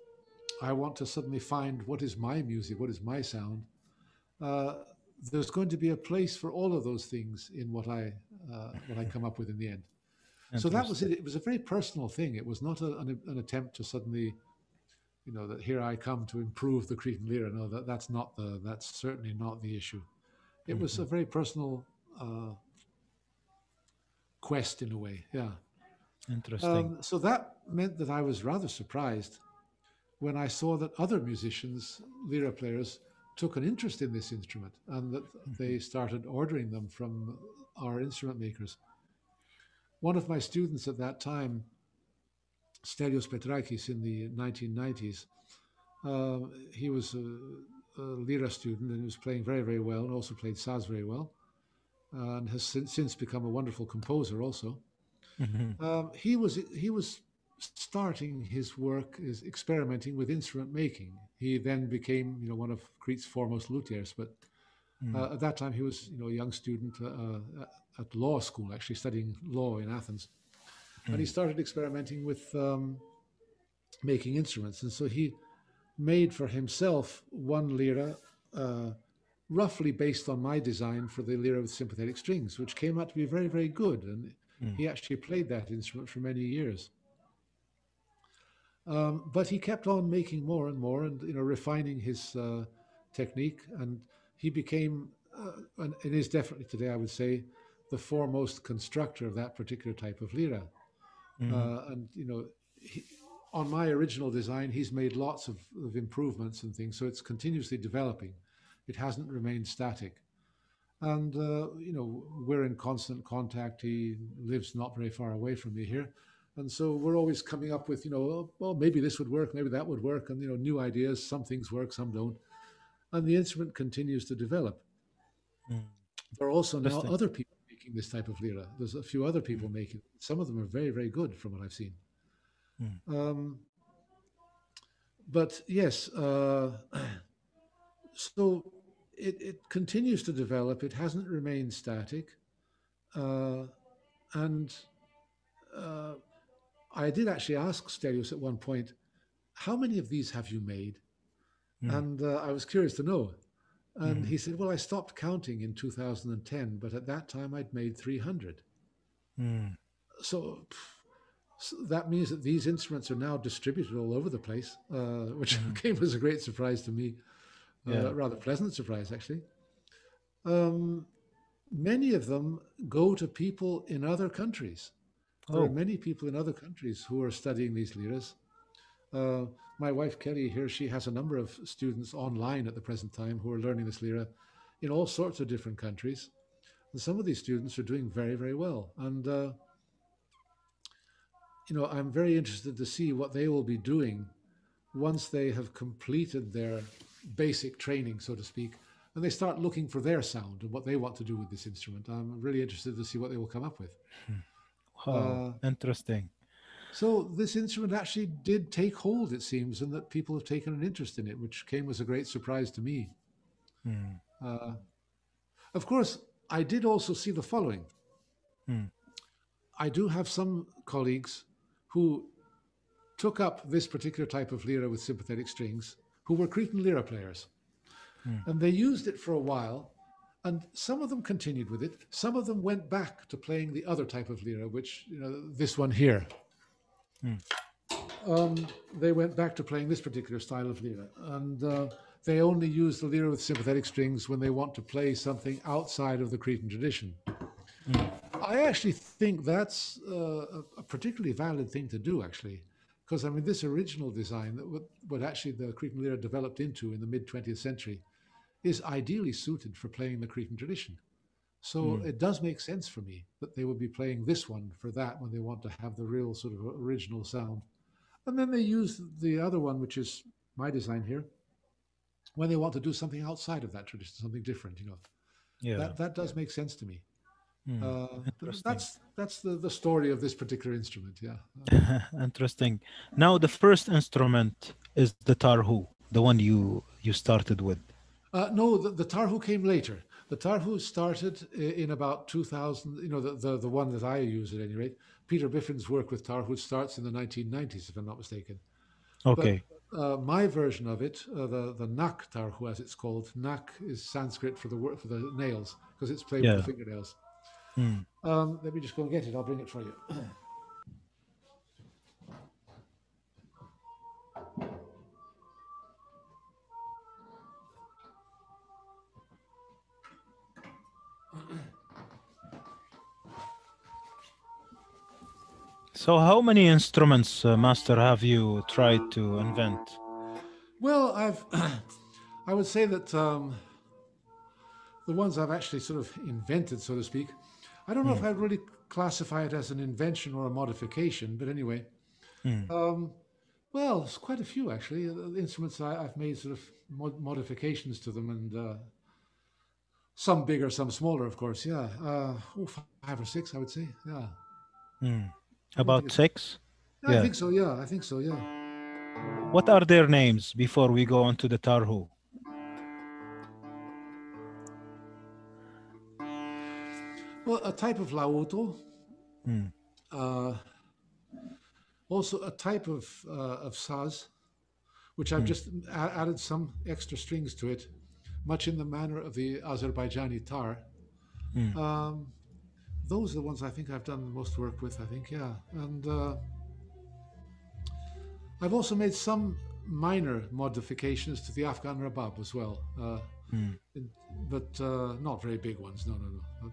I want to suddenly find what is my music, what is my sound, there's going to be a place for all of those things in what I come up with in the end. So that was it. It was a very personal thing. It was not an attempt to suddenly, that here I come to improve the Cretan Lira. No, that's certainly not the issue. It was a very personal quest in a way. Yeah. Interesting. So that meant that I was rather surprised when I saw that other musicians, lira players, took an interest in this instrument and that they started ordering them from our instrument makers. One of my students at that time, Stelios Petrakis, in the 1990s, he was a lira student and he was playing very, very well and also played saz very well and has since become a wonderful composer also. He was starting his work is experimenting with instrument making. He then became, one of Crete's foremost luthiers. But at that time, he was, a young student at law school, actually studying law in Athens, and he started experimenting with making instruments. And so he made for himself one lira, roughly based on my design for the lira with sympathetic strings, which came out to be very, very good. And he actually played that instrument for many years. But he kept on making more and more and, refining his technique. And he became, and is definitely today, I would say, the foremost constructor of that particular type of lira. And, on my original design, he's made lots of improvements and things. So it's continuously developing. It hasn't remained static. And, we're in constant contact. He lives not very far away from me here. And so we're always coming up with, well, maybe this would work, maybe that would work, and, new ideas. Some things work, some don't. And the instrument continues to develop. There are also now other people making this type of lira. There's a few other people making it. Some of them are very, very good from what I've seen. But yes, so it continues to develop. It hasn't remained static. And I did actually ask Stelios at one point, how many of these have you made? And I was curious to know. And he said, well, I stopped counting in 2010, but at that time I'd made 300. So that means that these instruments are now distributed all over the place, which came as a great surprise to me, rather pleasant surprise, actually. Many of them go to people in other countries. There are many people in other countries who are studying these liras. My wife, Kelly, here, she has a number of students online at the present time who are learning this lira in all sorts of different countries. And some of these students are doing very, very well. And, I'm very interested to see what they will be doing once they have completed their basic training, so to speak, and they start looking for their sound and what they want to do with this instrument. I'm really interested to see what they will come up with. Interesting. So this instrument actually did take hold, it seems, and that people have taken an interest in it, which came as a great surprise to me. Of course, I did also see the following. I do have some colleagues who took up this particular type of lira with sympathetic strings, who were Cretan Lira players. And they used it for a while, and some of them continued with it. Some of them went back to playing the other type of lira, which, this one here. They went back to playing this particular style of lira, and they only use the lira with sympathetic strings when they want to play something outside of the Cretan tradition. I actually think that's a particularly valid thing to do, actually, because, I mean, this original design, that what actually the Cretan Lira developed into in the mid-20th century, is ideally suited for playing the Cretan tradition. So it does make sense for me that they would be playing this one for that when they want to have the real sort of original sound. And then they use the other one, which is my design here, when they want to do something outside of that tradition, something different, That does make sense to me. That's the story of this particular instrument. Interesting. Now the first instrument is the tarhu, the one you started with. No, the tarhu came later. The tarhu started in about 2000. The one that I use at any rate. Peter Biffin's work with tarhu starts in the 1990s, if I'm not mistaken. Okay. But, my version of it, the nak tarhu, as it's called, nak is Sanskrit for the nails, because it's played with the fingernails. Let me just go and get it. I'll bring it for you. So how many instruments, Master, have you tried to invent? Well, I would say that the ones I've actually sort of invented, so to speak, I don't know if I'd really classify it as an invention or a modification, but anyway. Well, it's quite a few, actually. The instruments I've made sort of modifications to them, and some bigger, some smaller, of course, 5 or 6, I would say, About 6? I think so, yeah. What are their names before we go on to the tarhu? Well, a type of lauto, also a type of saz, which I've just added some extra strings to it, much in the manner of the Azerbaijani tar. Those are the ones I think I've done the most work with, I think, And I've also made some minor modifications to the Afghan rabab as well, but not very big ones, no.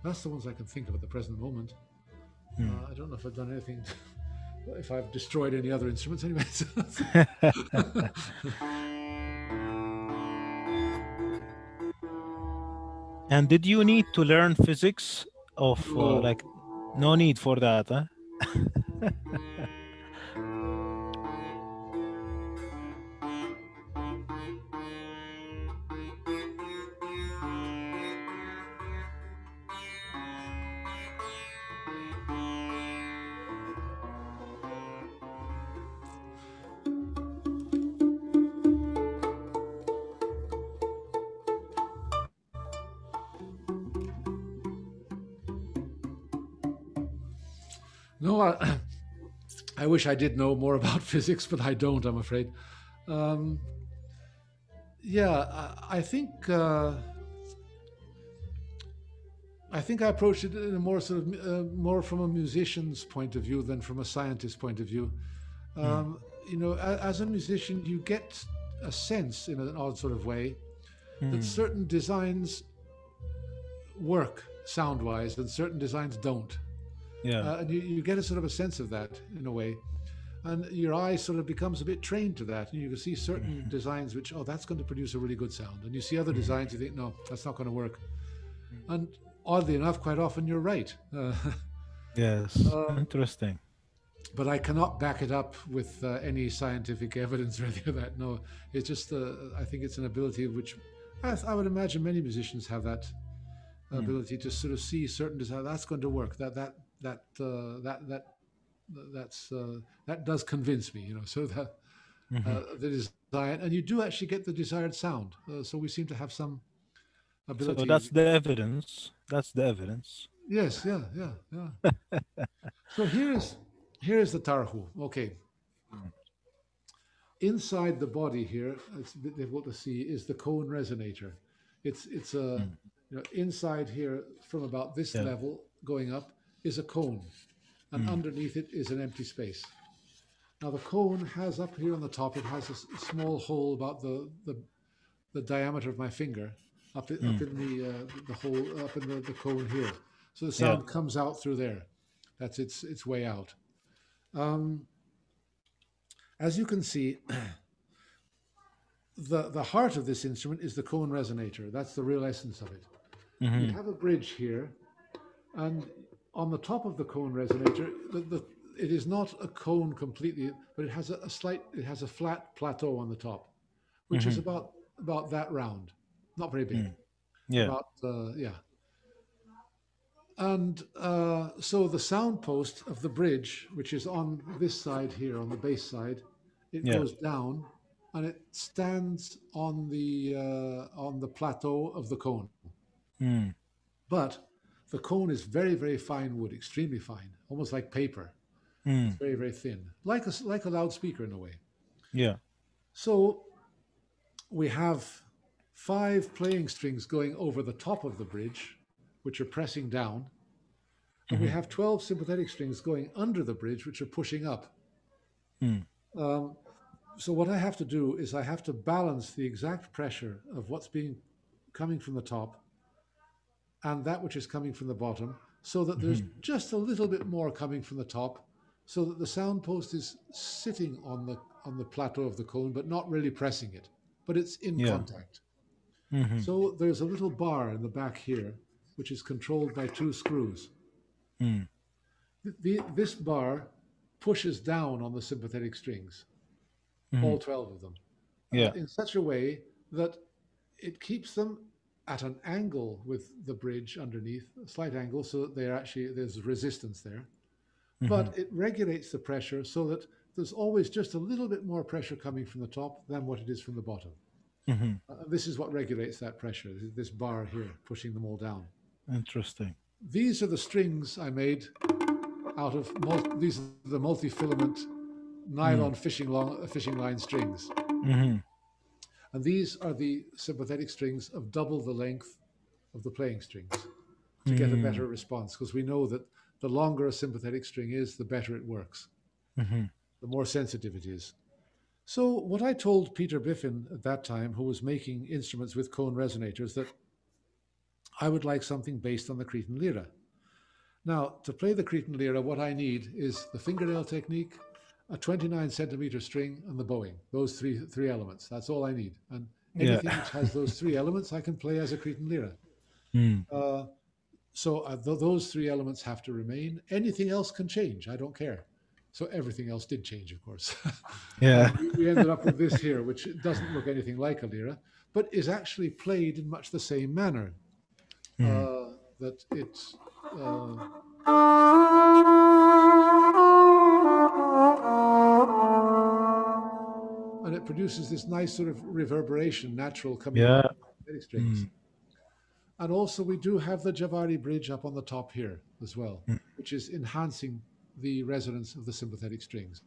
That's the ones I can think of at the present moment. I don't know if I've done anything, if I've destroyed any other instruments anyway. And did you need to learn physics of No. like, no need for that, huh? No, I wish I did know more about physics, but I don't, I'm afraid. Um, yeah, I think I approached it in a more sort of more from a musician's point of view than from a scientist's point of view. You know, as a musician, you get a sense in an odd sort of way that certain designs work sound-wise and certain designs don't. Yeah. And you get a sort of a sense of that in a way. And your eye sort of becomes a bit trained to that. And you can see certain designs which, oh, that's going to produce a really good sound. And you see other designs, you think, no, that's not going to work. And oddly enough, quite often you're right. Yes. Interesting. But I cannot back it up with any scientific evidence or anything like that. No, it's just, I think it's an ability which I would imagine many musicians have that ability to sort of see certain design. That's going to work. That does convince me, you know. So that the design, and you do actually get the desired sound. So we seem to have some ability. So that's the evidence. That's the evidence. Yes, yeah. So here is the Tarfu. Okay. Inside the body here, it's a bit difficult to see, is the cone resonator. It's a you know, inside here from about this level going up is a cone, and underneath it is an empty space. Now the cone has up here on the top, it has a small hole about the diameter of my finger up in the hole up in the cone here. So the sound comes out through there. That's its way out. As you can see, the heart of this instrument is the cone resonator. That's the real essence of it. You have a bridge here, and on the top of the cone resonator, it is not a cone completely, but it has a flat plateau on the top, which is about that round, not very big. Yeah. And so the sound post of the bridge, which is on this side here, on the bass side, it goes down, and it stands on the plateau of the cone. But the cone is very, very fine wood, extremely fine, almost like paper. It's very, very thin, like a loudspeaker in a way. Yeah. So we have 5 playing strings going over the top of the bridge, which are pressing down. And we have 12 sympathetic strings going under the bridge, which are pushing up. So what I have to do is I have to balance the exact pressure of what's coming from the top and that which is coming from the bottom, so that there's just a little bit more coming from the top, so that the sound post is sitting on the plateau of the cone, but not really pressing it, but it's in contact. So there's a little bar in the back here, which is controlled by 2 screws. This bar pushes down on the sympathetic strings, all 12 of them, in such a way that it keeps them at an angle with the bridge underneath, a slight angle, so that there's resistance there. But it regulates the pressure so that there's always just a little bit more pressure coming from the top than what it is from the bottom. This is what regulates that pressure, this bar here, pushing them all down. Interesting. These are the strings I made out of, these are the multi-filament nylon fishing line strings. And these are the sympathetic strings of double the length of the playing strings to get a better response, because we know that the longer a sympathetic string is, the better it works, the more sensitive it is. So what I told Peter Biffin at that time, who was making instruments with cone resonators, that I would like something based on the Cretan Lira. Now, to play the Cretan Lira, what I need is the fingernail technique, a 29 centimeter string, and the bowing. Those three elements. That's all I need. And anything which has those 3 elements, I can play as a Cretan Lira. Mm. So those three elements have to remain. Anything else can change. I don't care. So everything else did change, of course. Yeah. And we ended up with this here, which doesn't look anything like a lira, but is actually played in much the same manner. Mm. That it's and it produces this nice sort of reverberation, natural coming out Yeah. of the strings. Mm. And also, we do have the Javari bridge up on the top here as well, Mm. which is enhancing the resonance of the sympathetic strings.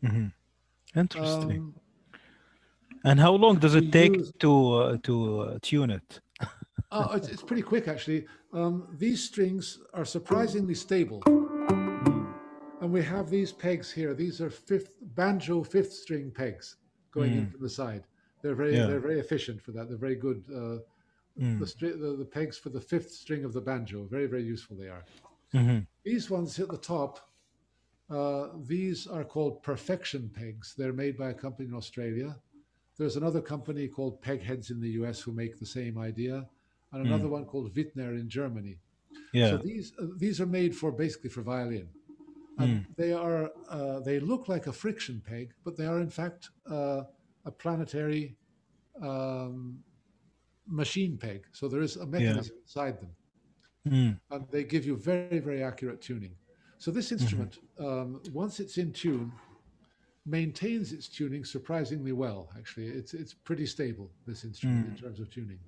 Mhm. Interesting. Um, And how long does we it take use to tune it? it's pretty quick actually. These strings are surprisingly stable, Mm. and we have these pegs here. These are banjo fifth string pegs going in Mm. from the side. Yeah. They're very efficient for that. They're very good. Mm. The pegs for the fifth string of the banjo, very useful they are. Mhm. These ones at the top, these are called perfection pegs. They're made by a company in Australia. There's another company called Pegheads in the US who make the same idea, and another Mm. one called Wittner in Germany. So Yeah. these are made for basically for violin, and Mm. they look like a friction peg, but they are in fact a planetary um, machine peg. So there is a Yeah. mechanism inside them, Mm. and they give you very accurate tuning. So this Mhm. instrument, once it's in tune, maintains its tuning surprisingly well. Actually, it's pretty stable. This instrument in Mm. terms of tuning.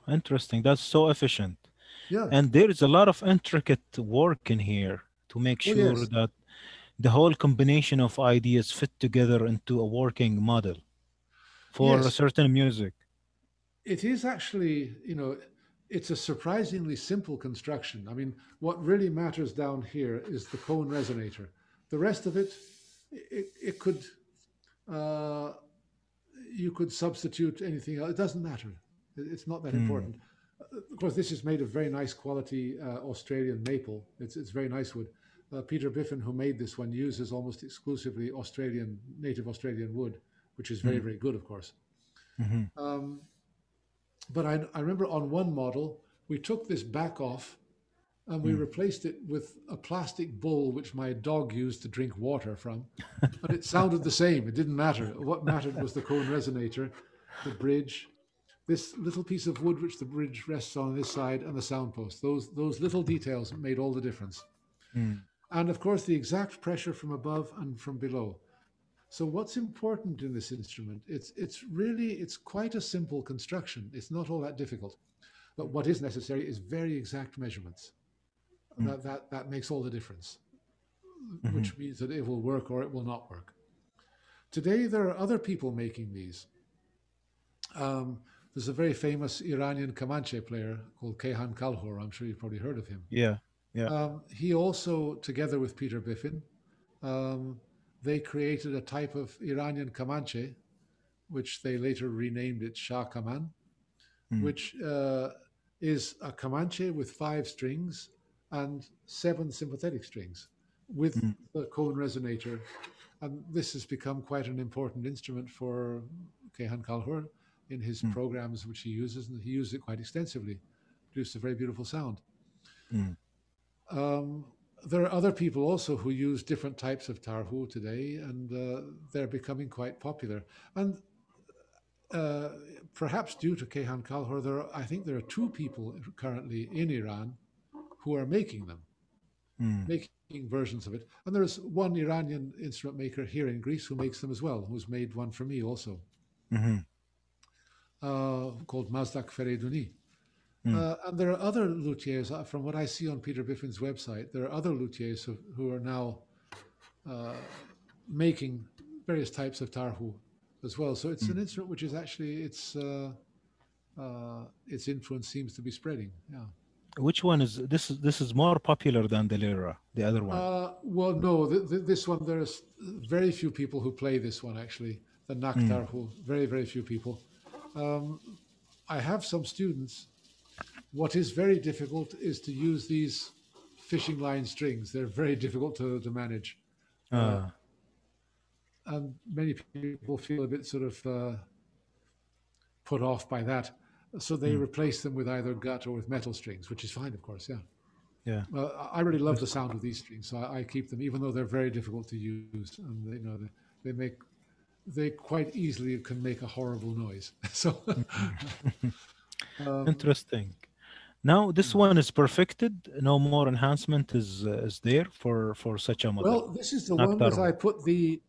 Interesting. That's so efficient. Yeah. And there is a lot of intricate work in here to make Oh sure yes. that the whole combination of ideas fit together into a working model for a Yes. certain music. It is actually, it's a surprisingly simple construction. I mean, what really matters down here is the cone resonator. The rest of it, it could, uh, you could substitute anything else. It doesn't matter. It's not that Mm. important. Of course, this is made of very nice quality Australian maple. It's very nice wood. Peter Biffin, who made this one, uses almost exclusively native Australian wood, which is Mm. very good, of course. Mhm. Um, but I remember on one model, we took this back off and we Mm. replaced it with a plastic bowl which my dog used to drink water from. And it sounded the same. It didn't matter. What mattered was the cone resonator, the bridge, this little piece of wood which the bridge rests on this side, and the sound post. Those little details made all the difference. Mm. And of course, the exact pressure from above and from below. So what's important in this instrument? It's quite a simple construction. It's not all that difficult. But what is necessary is very exact measurements. Mm. That makes all the difference, Mhm. which means that it will work or it will not work. Today there are other people making these. Um, there's a very famous Iranian Comanche player called Kayhan Kalhor. I'm sure you've probably heard of him. Yeah. Yeah. He also, together with Peter Biffin, um, they created a type of Iranian Comanche, which they later renamed it Shah Kaman, Mm. which is a Comanche with 5 strings and 7 sympathetic strings with Mm. the cone resonator. And this has become quite an important instrument for Kayhan Kalhor in his Mm. programs, which he uses, and he uses it quite extensively. Produced a very beautiful sound. Mm. Um, there are other people also who use different types of tarhu today, and they're becoming quite popular. And uh, perhaps due to Kayhan Kalhor, I think there are 2 people currently in Iran who are making them, Mm. making versions of it. And there's one Iranian instrument maker here in Greece who makes them as well, who's made one for me also, Mhm. called Mazdak Fereyduni. Mm. And there are other luthiers, from what I see on Peter Biffin's website, there are other luthiers who are now uh, making various types of tarhu as well. So it's Mm. an instrument which is actually, its influence seems to be spreading. Yeah. Which one is this? This is more popular than the Lira, the other one. Well, no, this one, there's very few people who play this one actually, the Nak Mm. tarhu, very few people. Um, I have some students. What is very difficult is to use these fishing line strings. They're very difficult to manage. Uh, Ah. and many people feel a bit sort of put off by that. So they replace them with either gut or with metal strings, which is fine, of course. Yeah. Yeah. I really love the sound of these strings, so I keep them, even though they're very difficult to use, and they quite easily can make a horrible noise. So Interesting. Now this one is perfected. No more enhancement is there for such a model. well, this is the one that Tarfu. I put the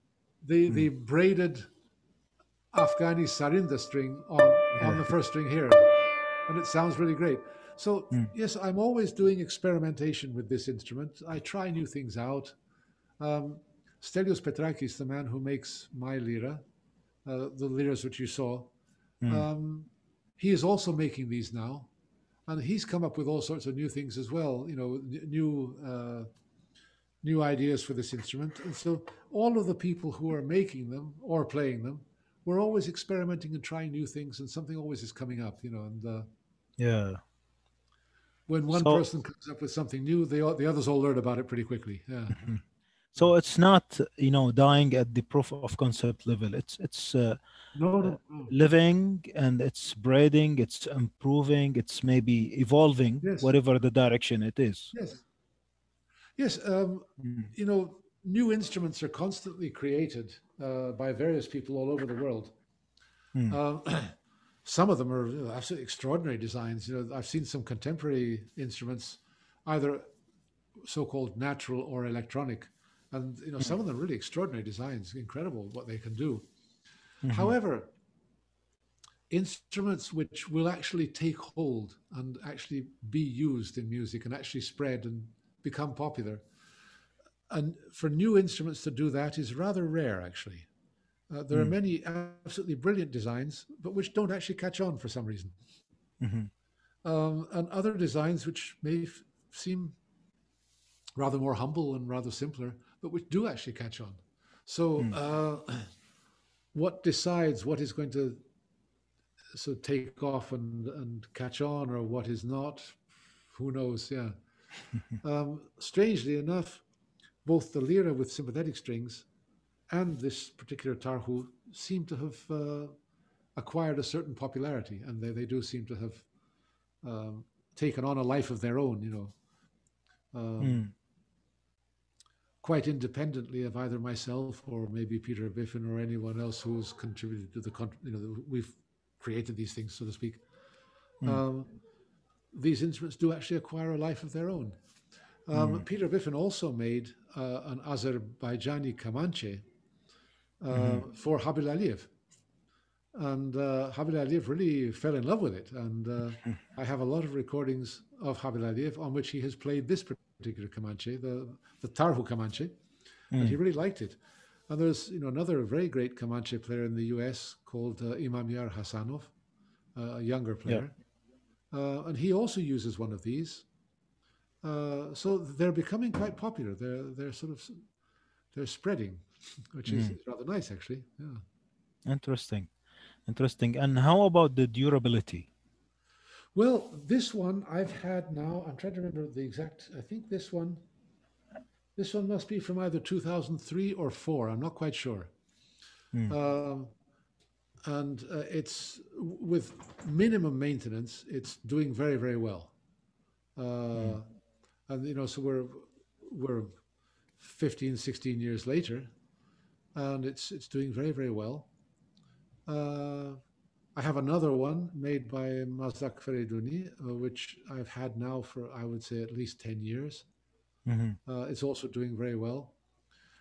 braided Afghani Sarinda string on the first string here, and it sounds really great. So yes, I'm always doing experimentation with this instrument. I try new things out. Stelios Petrakis, the man who makes my lira, the liras which you saw, he is also making these now, and he's come up with all sorts of new things as well. You know, new ideas for this instrument, and so all of the people who are making them or playing them, we're always experimenting and trying new things, and something always is coming up. You know, and Yeah. when one So person comes up with something new, the others all learn about it pretty quickly. Yeah. so it's not dying at the proof of concept level. It's No, uh, no, no. living, and it's spreading, it's improving, it's maybe evolving, Yes, whatever the direction it is. yes, yes. You know, new instruments are constantly created by various people all over the world. Um, some of them are absolutely extraordinary designs. You know, I've seen some contemporary instruments, either so-called natural or electronic, and you know, some of them really extraordinary designs. Incredible what they can do. However, instruments which will actually take hold and actually be used in music and actually spread and become popular, and for new instruments to do that is rather rare, actually. There are many absolutely brilliant designs, but which don't actually catch on for some reason. And other designs which may seem rather more humble and rather simpler, but which do actually catch on. So, what decides what is going to take off and catch on, or what is not? Who knows? Yeah. Strangely enough, both the lira with sympathetic strings and this particular tarhu seem to have acquired a certain popularity, and they do seem to have taken on a life of their own, you know, quite independently of either myself or maybe Peter Biffin or anyone else who's contributed to we've created these things, so to speak. These instruments do actually acquire a life of their own. Peter Biffin also made an Azerbaijani Comanche for Habil Aliyev. And Habil Aliyev really fell in love with it. And I have a lot of recordings of Habil Aliyev on which he has played this particular Comanche, the Tarfu Comanche, and he really liked it. And there's another very great Comanche player in the US called Imamyar Hasanov, a younger player. And he also uses one of these. So they're becoming quite popular. They're spreading, which is rather nice, actually. Yeah. Interesting. And how about the durability? Well, this one I've had now. I'm trying to remember the exact. I think this one must be from either 2003 or 4. I'm not quite sure. And it's with minimum maintenance. It's doing very, very well. And so we're 15, 16 years later, and it's doing very, very well. I have another one made by Mazdak Feriduni, which I've had now for, I would say, at least 10 years. It's also doing very well.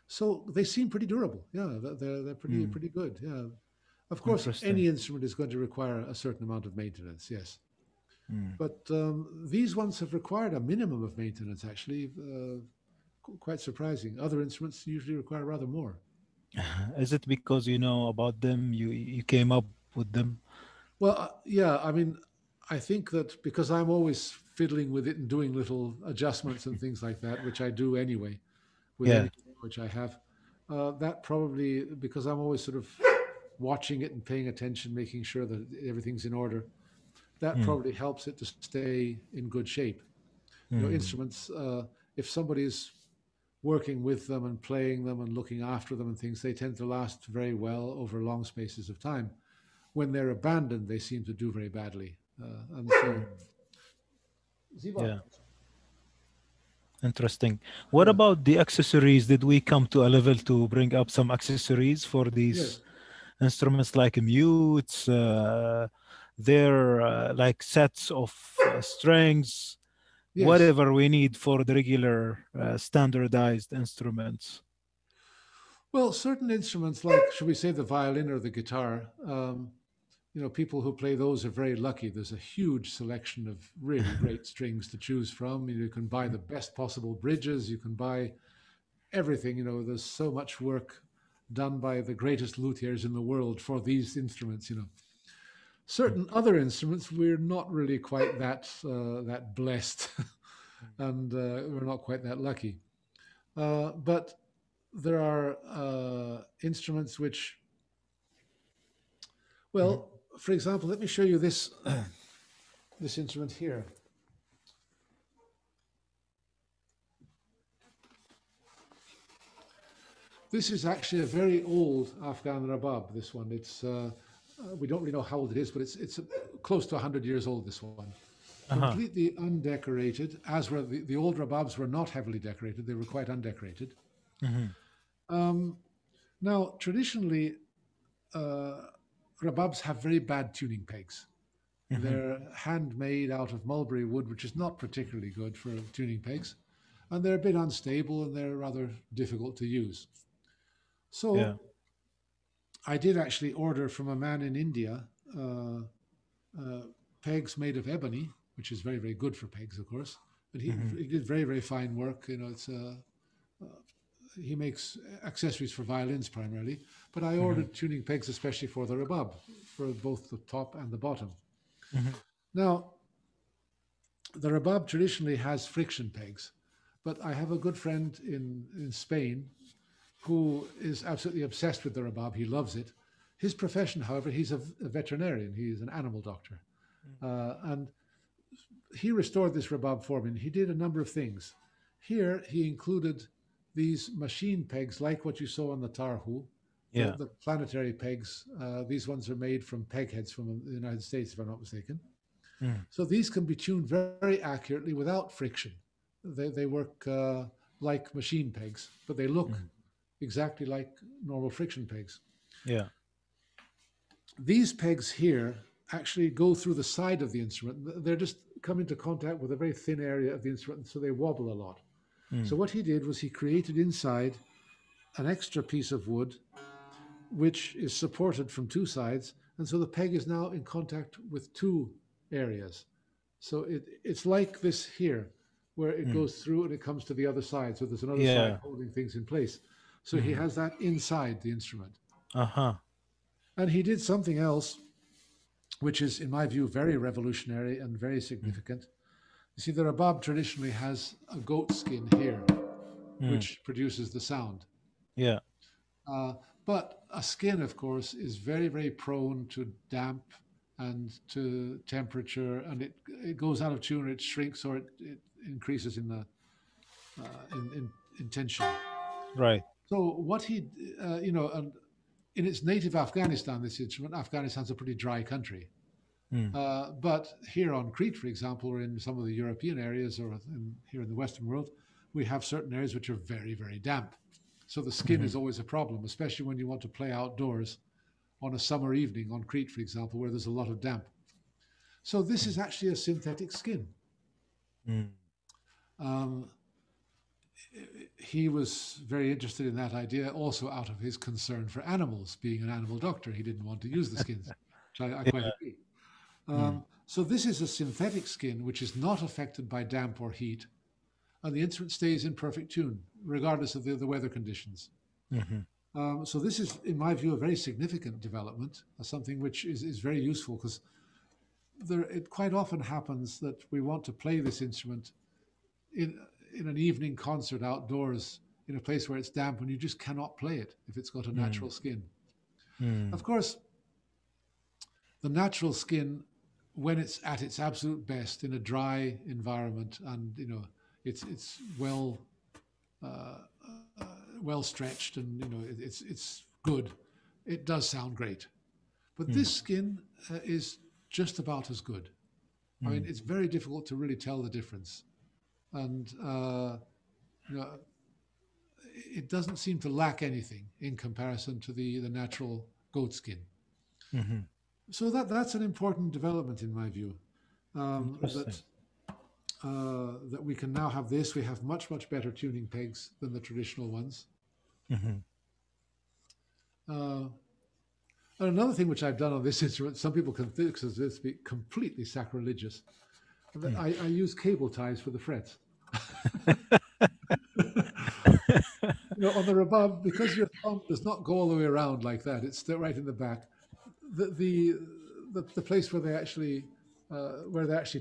So they seem pretty durable. Yeah, they're pretty good. Yeah. Of course, any instrument is going to require a certain amount of maintenance, yes. But these ones have required a minimum of maintenance, actually. Quite surprising. Other instruments usually require rather more. Is it because you know about them, you came up with them? Well, yeah, I mean, I think that because I'm always fiddling with it and doing little adjustments and things like that, which I do anyway, with anything which I have, that probably, because I'm always sort of watching it and paying attention, making sure that everything's in order, that probably helps it to stay in good shape. Instruments, if somebody's working with them and playing them and looking after them and things, they tend to last very well over long spaces of time. When they're abandoned, they seem to do very badly. And so, Yeah. Interesting. What Yeah. about the accessories? Did we come to a level to bring up some accessories for these Yes, instruments like mutes, their like sets of strings, yes. whatever we need for the regular standardized instruments? Well, certain instruments, like, should we say, the violin or the guitar, people who play those are very lucky. There's a huge selection of really great strings to choose from. You can buy the best possible bridges. You can buy everything. There's so much work done by the greatest luthiers in the world for these instruments. Certain other instruments, we're not really quite that blessed, and we're not quite that lucky. But there are instruments which, well, for example, let me show you this this instrument here. This is actually a very old Afghan rabab. This one, it's we don't really know how old it is, but it's close to 100 years old. This one, completely undecorated, as were the old rababs were not heavily decorated; they were quite undecorated. Now, traditionally, rababs have very bad tuning pegs. They're handmade out of mulberry wood, which is not particularly good for tuning pegs, and they're a bit unstable and they're rather difficult to use. So I did actually order from a man in India pegs made of ebony, which is very, very good for pegs, of course. But he did very, very fine work. It's he makes accessories for violins primarily. But I ordered tuning pegs especially for the rabab, for both the top and the bottom. Now, the rabab traditionally has friction pegs, but I have a good friend in Spain who is absolutely obsessed with the rabab. He loves it. His profession, however, he's a veterinarian. He's an animal doctor. And he restored this rabab for me. And he did a number of things. Here, he included these machine pegs, like what you saw on the Tarfu, the planetary pegs. These ones are made from peg heads from the United States, if I'm not mistaken. So these can be tuned very accurately without friction. They work like machine pegs, but they look exactly like normal friction pegs. Yeah. These pegs here actually go through the side of the instrument. They're just come into contact with a very thin area of the instrument, so they wobble a lot. So what he did was he created inside an extra piece of wood, which is supported from two sides, and so the peg is now in contact with two areas. So it's like this here, where it goes through and it comes to the other side. So there's another side holding things in place. So he has that inside the instrument. And he did something else, which is, in my view, very revolutionary and very significant. You see, the rabab traditionally has a goat skin here, which produces the sound. Yeah. But a skin, of course, is very, very prone to damp and to temperature, and it goes out of tune, or it shrinks, or it increases in tension. Right. So what he, and in its native Afghanistan, this instrument, Afghanistan's a pretty dry country. But here on Crete, for example, or in some of the European areas, or here in the Western world, we have certain areas which are very, very damp. So the skin is always a problem, especially when you want to play outdoors on a summer evening on Crete, for example, where there's a lot of damp. So this is actually a synthetic skin. He was very interested in that idea, also out of his concern for animals. Being an animal doctor, he didn't want to use the skins, which I quite agree. So this is a synthetic skin which is not affected by damp or heat, and the instrument stays in perfect tune, regardless of the weather conditions. So this is, in my view, a very significant development, something which is very useful, because it quite often happens that we want to play this instrument in an evening concert outdoors in a place where it's damp, and you just cannot play it if it's got a natural skin. Of course, the natural skin, when it's at its absolute best in a dry environment, and it's well stretched, and it's good, it does sound great. But this skin is just about as good. I mean, it's very difficult to really tell the difference. And, you know, it doesn't seem to lack anything in comparison to the natural goat skin. Mm-hmm. So that's an important development in my view. Interesting. That we can now have this. We have much better tuning pegs than the traditional ones. Mm-hmm. And another thing which I've done on this instrument, some people can think this to be completely sacrilegious. I use cable ties for the frets. On the rebab, because your thumb does not go all the way around like that, it's still right in the back. The place where they're actually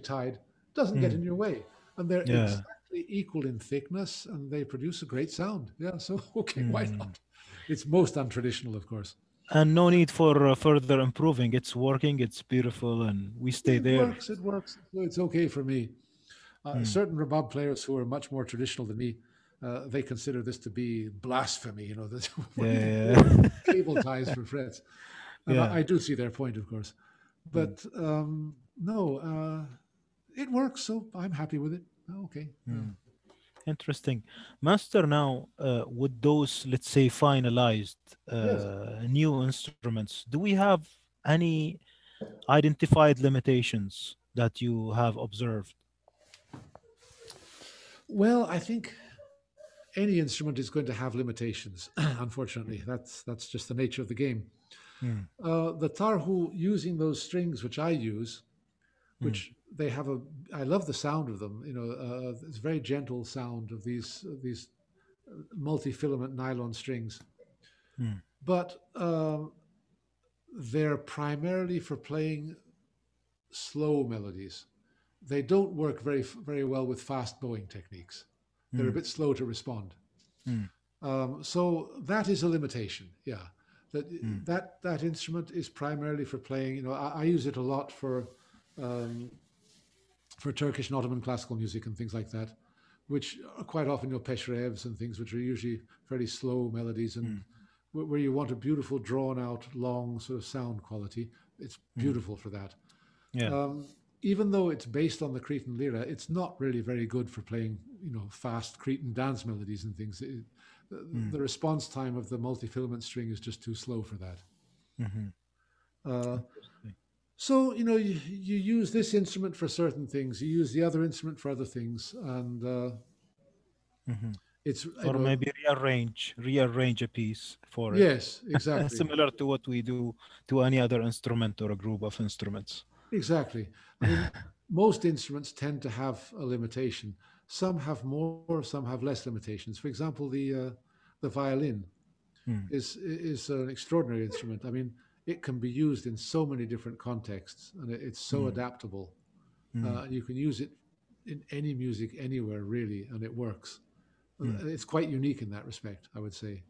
tied doesn't get in your way, and they're exactly equal in thickness, and they produce a great sound. Yeah, so okay, why not? It's most untraditional, of course. And no need for further improving. It's working. It's beautiful, and we stay there. It works. It's okay for me. Certain rebab players who are much more traditional than me, they consider this to be blasphemy. Cable ties for frets. And I do see their point, of course. But no, it works, so I'm happy with it. Okay. Interesting. Master, now with those, let's say, finalized new instruments, do we have any identified limitations that you have observed? Well, I think any instrument is going to have limitations, unfortunately. That's just the nature of the game. The Tarfu, using those strings which I use, which they have I love the sound of them. It's a very gentle sound of these multi-filament nylon strings. But they're primarily for playing slow melodies. They don't work very well with fast bowing techniques. They're a bit slow to respond. So that is a limitation. Yeah, that instrument is primarily for playing. I use it a lot for Turkish and Ottoman classical music and things like that, which are quite often peshrevs and things which are usually fairly slow melodies, and where you want a beautiful drawn out long sort of sound quality. It's beautiful for that. Yeah. Even though it's based on the Cretan Lira, it's not really very good for playing, fast Cretan dance melodies and things. The response time of the multi-filament string is just too slow for that. So, you use this instrument for certain things. You use the other instrument for other things, and it's or maybe rearrange a piece for it. Yes, exactly. Similar to what we do to any other instrument or a group of instruments. Exactly. I mean, most instruments tend to have a limitation. Some have more, some have less limitations. For example, the violin is an extraordinary instrument. I mean, it can be used in so many different contexts, and it's so adaptable. You can use it in any music anywhere, really, and it works. It's quite unique in that respect, I would say.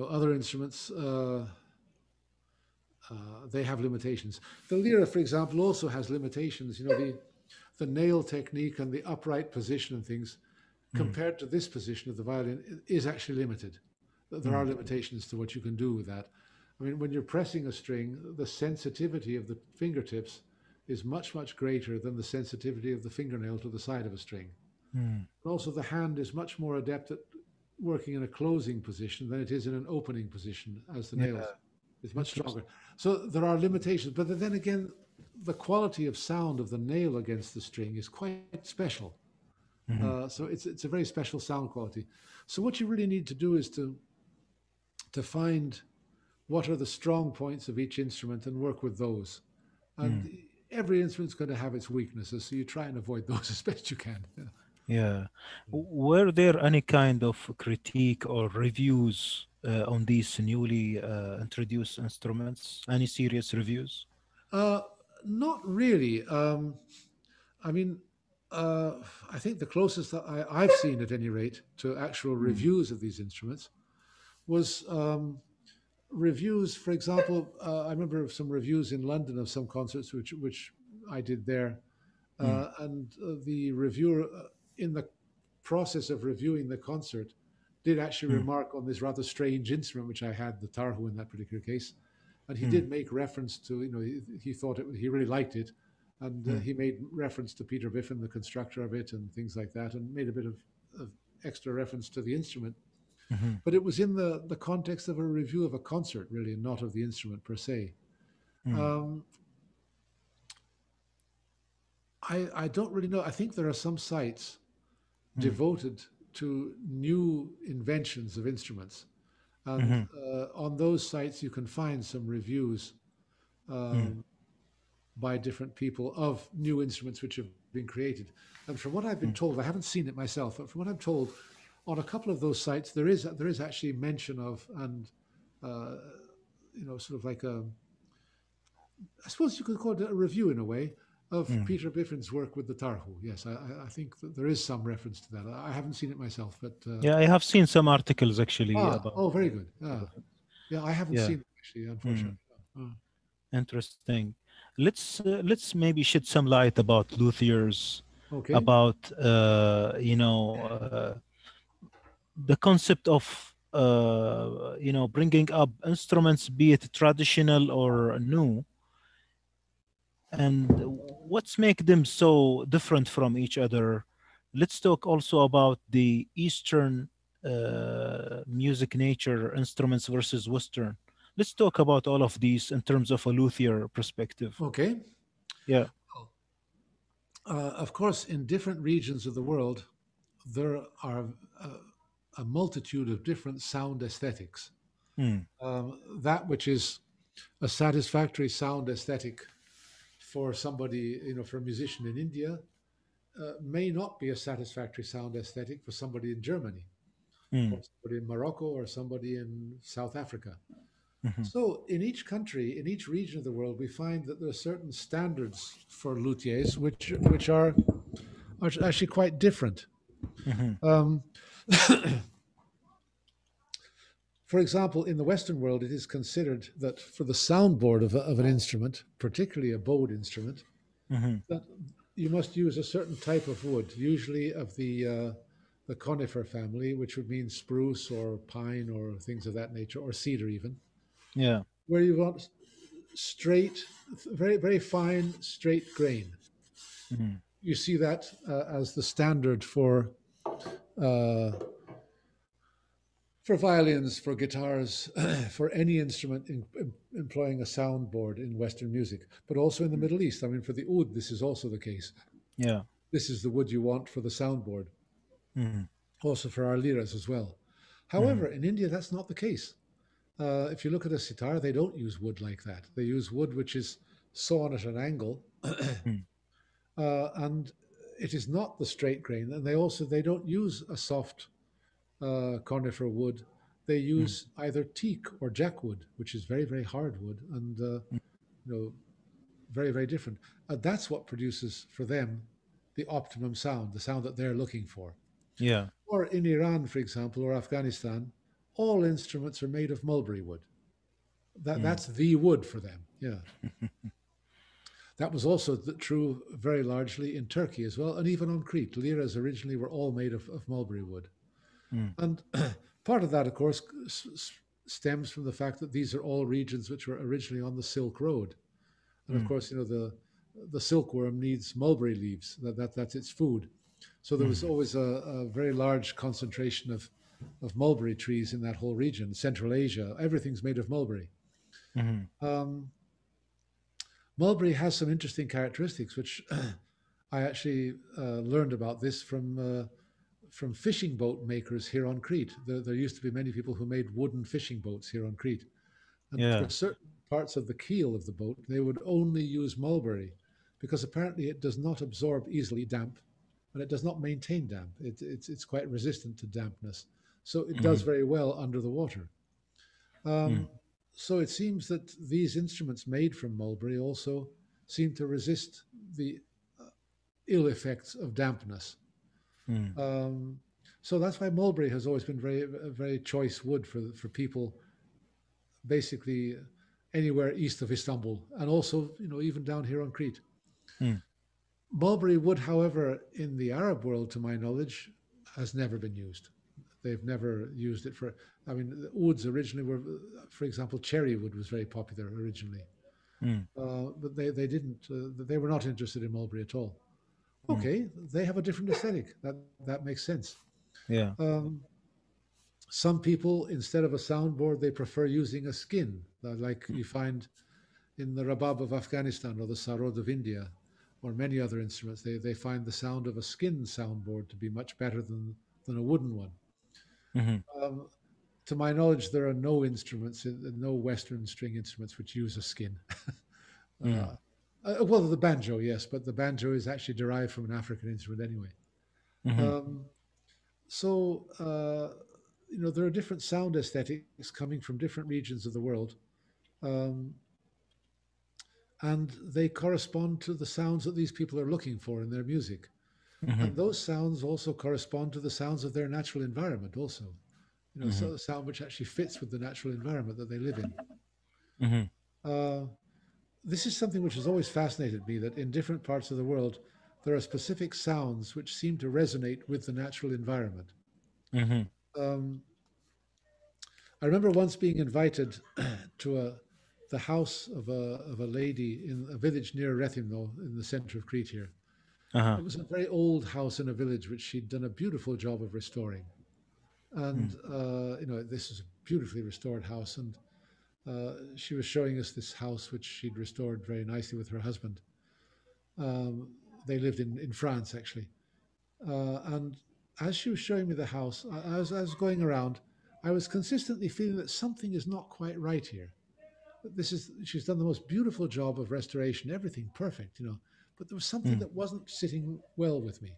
Other instruments, they have limitations. The lira, for example, also has limitations. The nail technique and the upright position and things, compared to this position of the violin, is actually limited. There are limitations to what you can do with that. I mean, when you're pressing a string, the sensitivity of the fingertips is much greater than the sensitivity of the fingernail to the side of a string. Also, the hand is much more adept at working in a closing position than it is in an opening position as the nails. It's much stronger. So there are limitations. But then again, the quality of sound of the nail against the string is quite special. So it's a very special sound quality. So what you really need to do is to find what are the strong points of each instrument and work with those. And every instrument's going to have its weaknesses, so you try and avoid those as best you can. Yeah. Were there any kind of critique or reviews on these newly introduced instruments? Any serious reviews? Not really. I mean, I think the closest that I've seen, at any rate, to actual reviews of these instruments was reviews. For example, I remember some reviews in London of some concerts which I did there, and the reviewer, in the process of reviewing the concert, did actually remark on this rather strange instrument which I had, the Tarfu in that particular case, And he did make reference to, he thought he really liked it. And he made reference to Peter Biffen, the constructor of it, and things like that, and made a bit of extra reference to the instrument. But it was in the context of a review of a concert, really, and not of the instrument per se. I don't really know. I think there are some sites devoted to new inventions of instruments. And on those sites, you can find some reviews by different people of new instruments which have been created. And from what I've been told, I haven't seen it myself, but from what I'm told, on a couple of those sites, there is actually mention of, and sort of like I suppose you could call it a review in a way, of Peter Biffen's work with the Tarfu. Yes, I think that there is some reference to that. I haven't seen it myself, but yeah, I have seen some articles actually about. Oh, very good. Yeah, I haven't seen it actually, unfortunately. Interesting. Let's maybe shed some light about luthiers. Okay. About the concept of bringing up instruments, be it traditional or new, and what's make them so different from each other. Let's talk also about the Eastern music nature instruments versus Western. Let's talk about all of these in terms of a luthier perspective. Okay. Yeah. Of course, in different regions of the world, there are a multitude of different sound aesthetics. That which is a satisfactory sound aesthetic for somebody, for a musician in India, may not be a satisfactory sound aesthetic for somebody in Germany, or somebody in Morocco, or somebody in South Africa. So in each country, in each region of the world, we find that there are certain standards for luthiers which are actually quite different. For example, in the Western world, it is considered that for the soundboard of an instrument, particularly a bowed instrument, that you must use a certain type of wood, usually of the conifer family, which would mean spruce or pine or things of that nature, or cedar even. Yeah. Where you want straight, very, very fine, straight grain. You see that as the standard for violins, for guitars, for any instrument employing a soundboard in Western music, but also in the Middle East. I mean, for the oud, this is also the case. Yeah. This is the wood you want for the soundboard. Also for our liras as well. However, in India, that's not the case. If you look at a sitar, they don't use wood like that. They use wood which is sawn at an angle, and it is not the straight grain. And they don't use a soft conifer wood. They use either teak or jackwood, which is very, very hard wood, and very, very different. That's what produces for them the optimum sound, the sound that they're looking for. Yeah. Or in Iran, for example, or Afghanistan, all instruments are made of mulberry wood. That's the wood for them. Yeah. That was also true very largely in Turkey as well, and even on Crete. Liras originally were all made of mulberry wood. And part of that, of course, stems from the fact that these are all regions which were originally on the Silk Road. And of course, the silkworm needs mulberry leaves. That's its food. So there was always a very large concentration of mulberry trees in that whole region. Central Asia, everything's made of mulberry. Mulberry has some interesting characteristics, which I actually learned about this from fishing boat makers here on Crete. There used to be many people who made wooden fishing boats here on Crete. And for certain parts of the keel of the boat, they would only use mulberry because apparently it does not absorb easily damp, and it does not maintain damp. It's quite resistant to dampness. So it does very well under the water. So it seems that these instruments made from mulberry also seem to resist the ill effects of dampness. So that's why mulberry has always been a very choice wood for people basically anywhere east of Istanbul, and also even down here on Crete. Mulberry wood, however, in the Arab world, to my knowledge, has never been used. they've never used it for. I mean, the ouds originally were, for example, cherry wood was very popular originally, mm, but they didn't. They were not interested in mulberry at all. mm. Okay, they have a different aesthetic. That makes sense. Yeah. Um, some people, instead of a soundboard, they prefer using a skin, like you find in the rabab of Afghanistan or the sarod of India, or many other instruments. They find the sound of a skin soundboard to be much better than a wooden one. Mm-hmm. Um, to my knowledge, there are no instruments, no Western string instruments which use a skin. Mm, Well, the banjo, yes, but the banjo is actually derived from an African instrument anyway. mm-hmm. Um, so, there are different sound aesthetics coming from different regions of the world, um, and they correspond to the sounds that these people are looking for in their music. Mm-hmm. And those sounds also correspond to the sounds of their natural environment, also. So Mm-hmm. a sound which actually fits with the natural environment that they live in. Mm-hmm. Uh, this is something which has always fascinated me, that in different parts of the world, there are specific sounds which seem to resonate with the natural environment. Mm-hmm. Um, I remember once being invited to the house of a lady in a village near Rethymno in the center of Crete here. Uh-huh. It was a very old house in a village which she'd done a beautiful job of restoring. And, Mm, this is a beautifully restored house. And she was showing us this house which she'd restored very nicely with her husband. Um, they lived in France, actually. And as she was showing me the house, as I was going around, I was consistently feeling that something is not quite right here. She's done the most beautiful job of restoration, everything perfect. But there was something mm. that wasn't sitting well with me.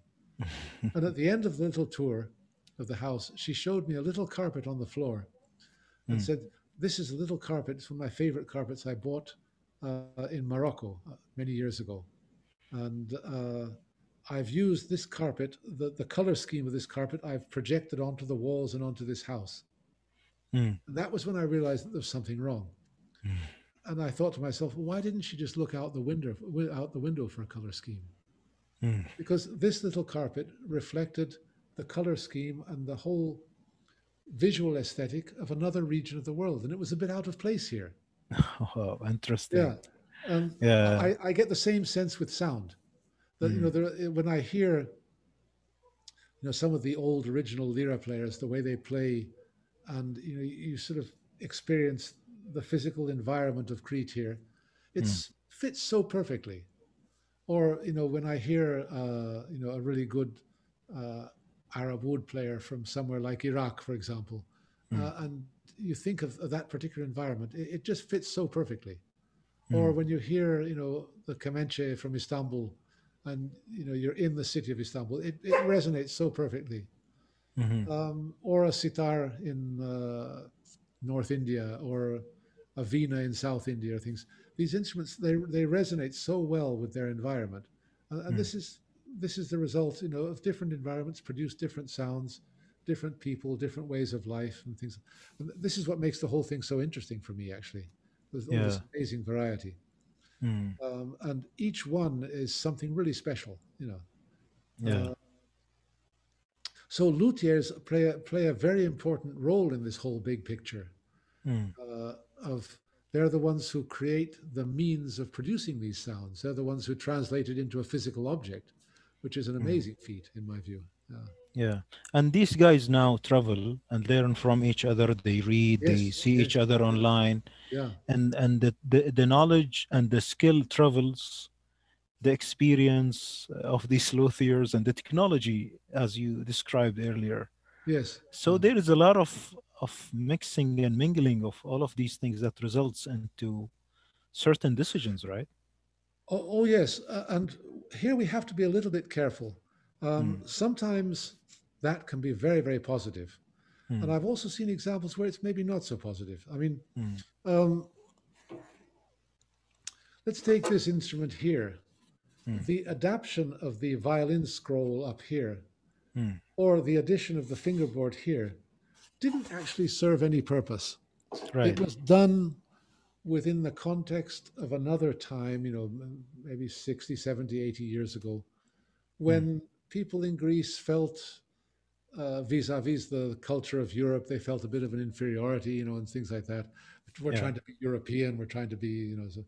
And at the end of the little tour of the house, she showed me a little carpet on the floor and Mm, said, "This is a little carpet. It's one of my favorite carpets I bought in Morocco many years ago. And I've used this carpet, the color scheme of this carpet, I've projected onto the walls and onto this house." mm, And that was when I realized that there was something wrong. And I thought to myself, why didn't she just look out the window for a color scheme? mm. Because this little carpet reflected the color scheme and the whole visual aesthetic of another region of the world, and it was a bit out of place here. Oh, Yeah, interesting. and Yeah. I get the same sense with sound. That Mm, when I hear some of the old original lira players, the way they play, and you sort of experience the physical environment of Crete here, it mm, fits so perfectly. Or when I hear a really good uh, Arab wood player from somewhere like Iraq, for example, mm, and you think of that particular environment, it just fits so perfectly. Or mm, when you hear the Comanche from Istanbul, and you're in the city of Istanbul, it resonates so perfectly. mhm, Or a sitar in North India, or a veena in South India, or things. These instruments, they resonate so well with their environment, and mm. this is the result, of different environments produce different sounds, different people, different ways of life, and things. And this is what makes the whole thing so interesting for me, actually. There's all this Yeah. amazing variety, Mm, and each one is something really special. yeah. Uh, so luthiers play a very important role in this whole big picture. Mm, uh, of They're the ones who create the means of producing these sounds. They're the ones who translate it into a physical object, which is an mm. amazing feat in my view. Yeah. And these guys now travel and learn from each other. They read, they Yes, see each yes, other online, yeah, and the knowledge and the skill travels, the experience of these luthiers and the technology, as you described earlier. yes, So yeah. there is a lot of mixing and mingling of all of these things that results into certain decisions, right? Oh yes, and here we have to be a little bit careful. Mm, Sometimes that can be very, very positive, and mm, I've also seen examples where it's maybe not so positive. I mean, mm, um, let's take this instrument here. mm, The adaptation of the violin scroll up here, mm. or the addition of the fingerboard here, didn't actually serve any purpose. It Right. was done within the context of another time, maybe 60, 70, 80 years ago, Mm, when people in Greece felt vis-a-vis the culture of Europe. They felt a bit of an inferiority, you know, and things like that. We're Yeah. trying to be European. We're trying to be, you know, so,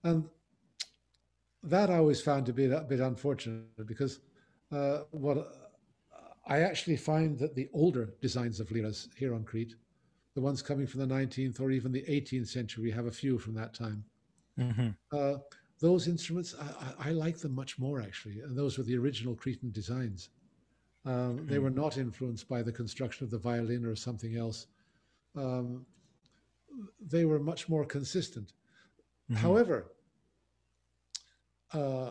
and that I always found to be a bit unfortunate because what I actually find that the older designs of liras here on Crete, the ones coming from the 19th or even the 18th century, we have a few from that time. Mm-hmm. Uh, those instruments, I like them much more actually. And those were the original Cretan designs. They were not influenced by the construction of the violin or something else. Um, they were much more consistent. Mm-hmm. However, uh,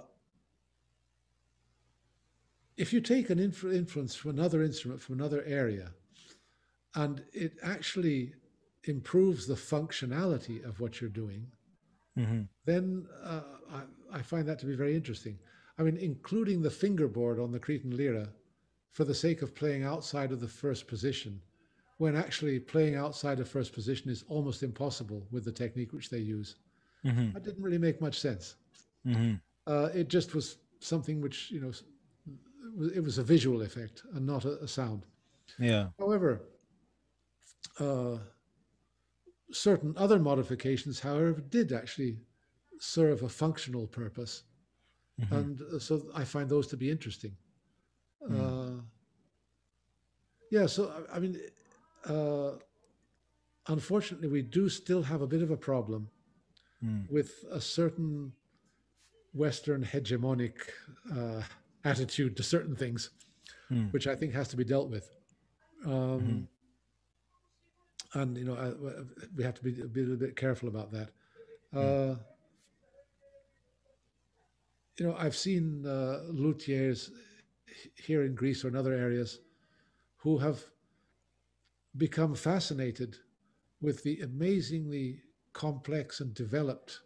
if you take an influence from another instrument from another area and it actually improves the functionality of what you're doing, Mm-hmm. then I find that to be very interesting. I mean, including the fingerboard on the Cretan Lira for the sake of playing outside of the first position, when actually playing outside of first position is almost impossible with the technique which they use. Mm-hmm. That didn't really make much sense. Mm-hmm. It just was something which, you know, it was a visual effect and not a sound. Yeah. However, uh, certain other modifications, however, did actually serve a functional purpose. Mm-hmm. And so I find those to be interesting. Mm. Uh, yeah, so I mean, uh, unfortunately, we do still have a bit of a problem Mm. with a certain Western hegemonic uh, attitude to certain things, Mm. which I think has to be dealt with. Mm-hmm. And you know, we have to be a little bit careful about that. Mm. Uh, you know, I've seen luthiers here in Greece or in other areas who have become fascinated with the amazingly complex and developed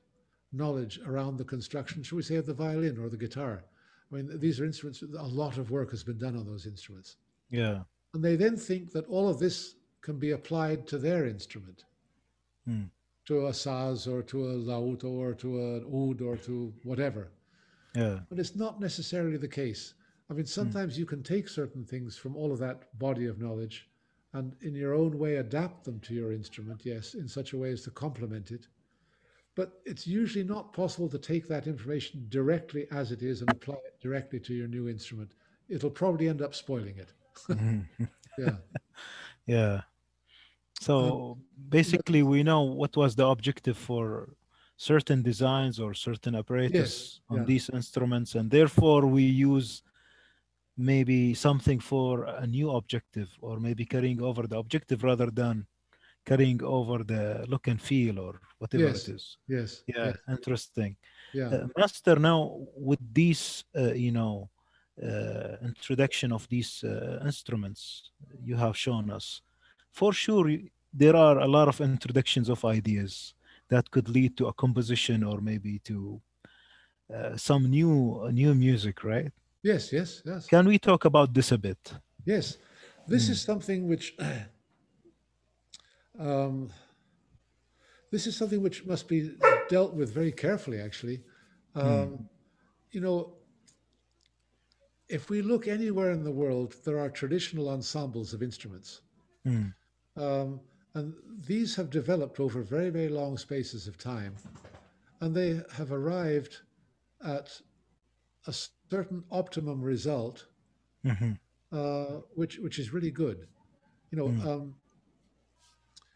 knowledge around the construction, shall we say, of the violin or the guitar. I mean, these are instruments, a lot of work has been done on those instruments. Yeah. And they then think that all of this can be applied to their instrument, Mm. to a saz or to a laut or to an oud or to whatever. Yeah. But it's not necessarily the case. I mean, Mm. sometimes you can take certain things from all of that body of knowledge and in your own way adapt them to your instrument, yes, in such a way as to complement it. But it's usually not possible to take that information directly as it is and apply it directly to your new instrument. It'll probably end up spoiling it. Mm-hmm. Yeah. Yeah. And So you know, basically, we know what was the objective for certain designs or certain yes, apparatus on yeah, these instruments, and therefore we use maybe something for a new objective, or maybe carrying over the objective rather than carrying over the look and feel or whatever it yes, is. yes, Yeah, yes, interesting. yeah, Master, now with these, introduction of these instruments you have shown us, for sure there are a lot of introductions of ideas that could lead to a composition or maybe to some new music, right? yes, yes, yes, Can we talk about this a bit? yes. This Mm, is something which um, this is something which must be dealt with very carefully, actually. mm, Um, you know, if we look anywhere in the world, there are traditional ensembles of instruments. mm, Um, and these have developed over very, very long spaces of time. And they have arrived at a certain optimum result, mhm, which is really good. You know, mm,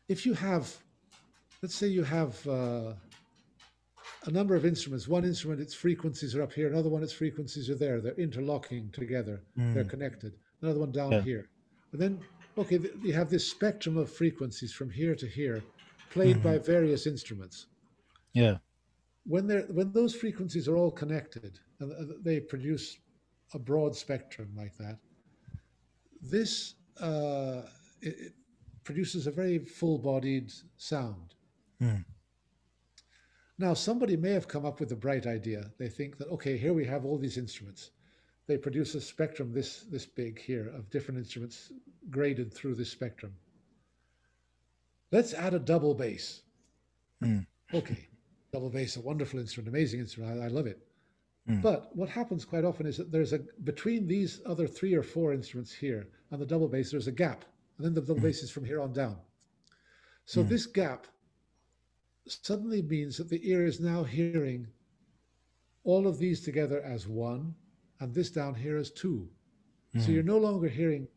if you have, let's say you have a number of instruments. One instrument, its frequencies are up here. Another one, its frequencies are there. They're interlocking together. They're mm, connected. Another one down yeah, here. And then, okay, you have this spectrum of frequencies from here to here, played by mhm, various instruments. yeah, When those frequencies are all connected and they produce a broad spectrum like that, this it produces a very full-bodied sound. mm, Now, somebody may have come up with a bright idea. They think that, okay, here we have all these instruments. They produce a spectrum this big here of different instruments graded through this spectrum. Let's add a double bass. mm, Okay, double bass, a wonderful instrument, amazing instrument. I love it. Mm. But what happens quite often is that there's between these other 3 or 4 instruments here and the double bass, there's a gap. And then the double Mm. bass is from here on down. So Mm. this gap suddenly means that the ear is now hearing all of these together as one, and this down here as two. So you're Mm. no longer hearing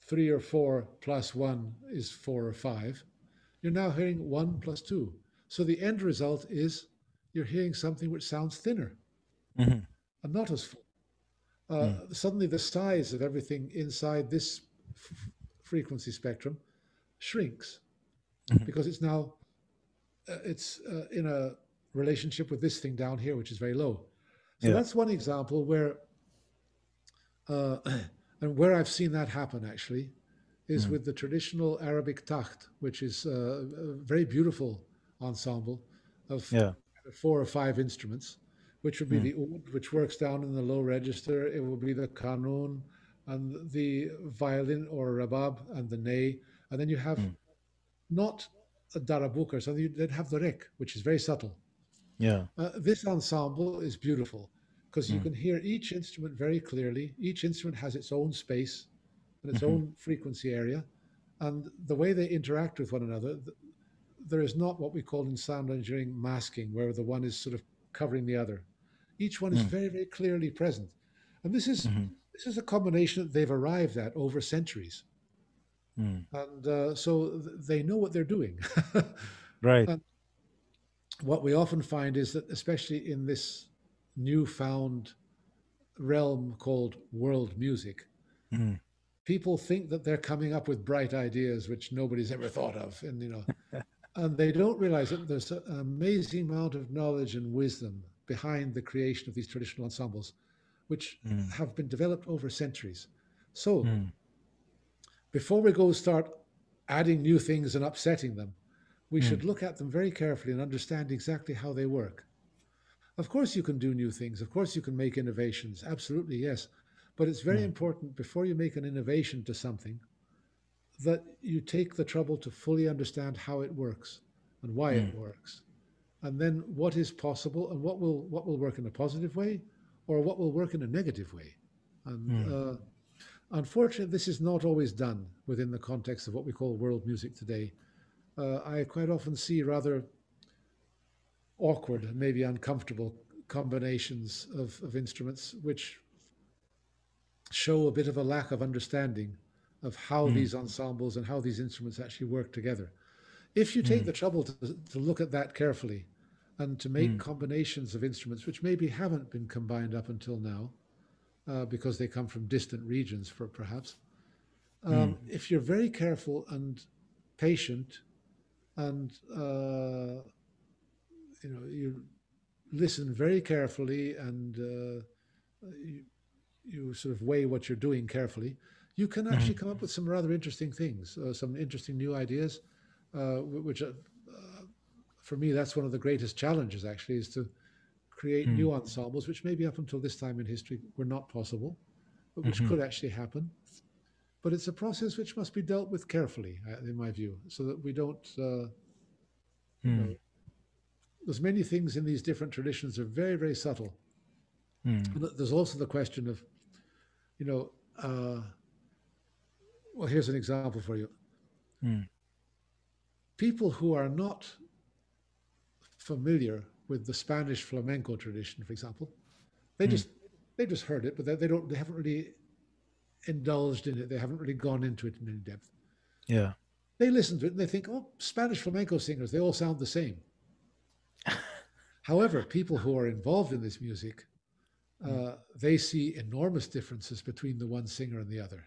3 or 4 plus 1 is 4 or 5. You're now hearing 1 plus 2. So the end result is you're hearing something which sounds thinner Mhm. and not as full. Mm. Suddenly the size of everything inside this frequency spectrum shrinks Mhm. because it's now it's in a relationship with this thing down here, which is very low. So Yeah. that's one example where, uh, and where I've seen that happen actually, is Mm. with the traditional Arabic taht, which is a very beautiful ensemble of Yeah. 4 or 5 instruments, which would be Mm. the oud, which works down in the low register. It will be the kanun and the violin or rabab and the ney. And then you have Mm. not a darabuk or something, you then have the rek, which is very subtle. Yeah. This ensemble is beautiful because you Mm. can hear each instrument very clearly. Each instrument has its own space and its Mhm. own frequency area. And the way they interact with one another, there is not what we call in sound engineering masking, where the one is sort of covering the other. Each one is Mm. very, very clearly present. And Mhm. this is a combination that they've arrived at over centuries. Mm. And so they know what they're doing. Right. And what we often find is that, especially in this newfound realm called world music, Mm. people think that they're coming up with bright ideas which nobody's ever thought of, and they don't realize that there's an amazing amount of knowledge and wisdom behind the creation of these traditional ensembles, which Mm. have been developed over centuries. So Mm. before we go start adding new things and upsetting them, we Mm. should look at them very carefully and understand exactly how they work. Of course, you can do new things. Of course, you can make innovations. Absolutely, yes. But it's very Mm. important before you make an innovation to something that you take the trouble to fully understand how it works and why it Mm. works, and then what is possible and what will work in a positive way or what will work in a negative way. And Mm. unfortunately, this is not always done within the context of what we call world music today. I quite often see rather awkward and maybe uncomfortable combinations of instruments which show a bit of a lack of understanding of how Mm. these ensembles and how these instruments actually work together. If you take Mm. the trouble to look at that carefully and to make Mm. combinations of instruments which maybe haven't been combined up until now, because they come from distant regions, for perhaps, Mm. if you're very careful and patient and you listen very carefully and you, you sort of weigh what you're doing carefully, you can actually Mhm. come up with some rather interesting things, some interesting new ideas, which for me, that's one of the greatest challenges actually, is to create Mm. new ensembles, which maybe up until this time in history were not possible, but which Mhm. could actually happen. But it's a process which must be dealt with carefully, in my view, so that we don't, you Mm. know, there's many things in these different traditions are very, very subtle. Mm. And there's also the question of, you know, uh, well, here's an example for you. Mm. People who are not familiar with the Spanish flamenco tradition, for example, they Mm. just they just heard it, but they haven't really indulged in it. They haven't really gone into it in any depth. Yeah. They listen to it and they think, oh, Spanish flamenco singers, they all sound the same. However, people who are involved in this music, Mm. they see enormous differences between the one singer and the other.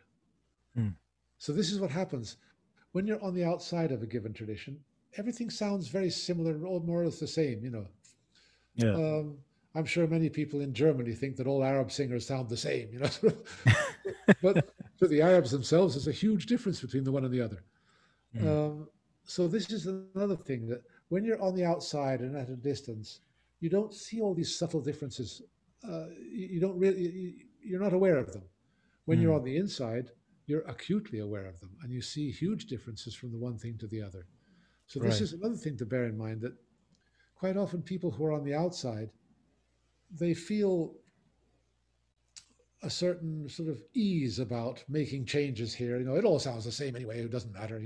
Mm. So this is what happens when you're on the outside of a given tradition. Everything sounds very similar, or more or less the same. Yeah. I'm sure many people in Germany think that all Arab singers sound the same. But for the Arabs themselves, there's a huge difference between the one and the other. Mm. Um, so this is another thing, that when you're on the outside and at a distance, you don't see all these subtle differences. You don't really, you're not aware of them. When you're Mm. on the inside, you're acutely aware of them, and you see huge differences from the one thing to the other. So this Right. is another thing to bear in mind, that quite often people who are on the outside, they feel a certain sort of ease about making changes here. It all sounds the same anyway. It doesn't matter.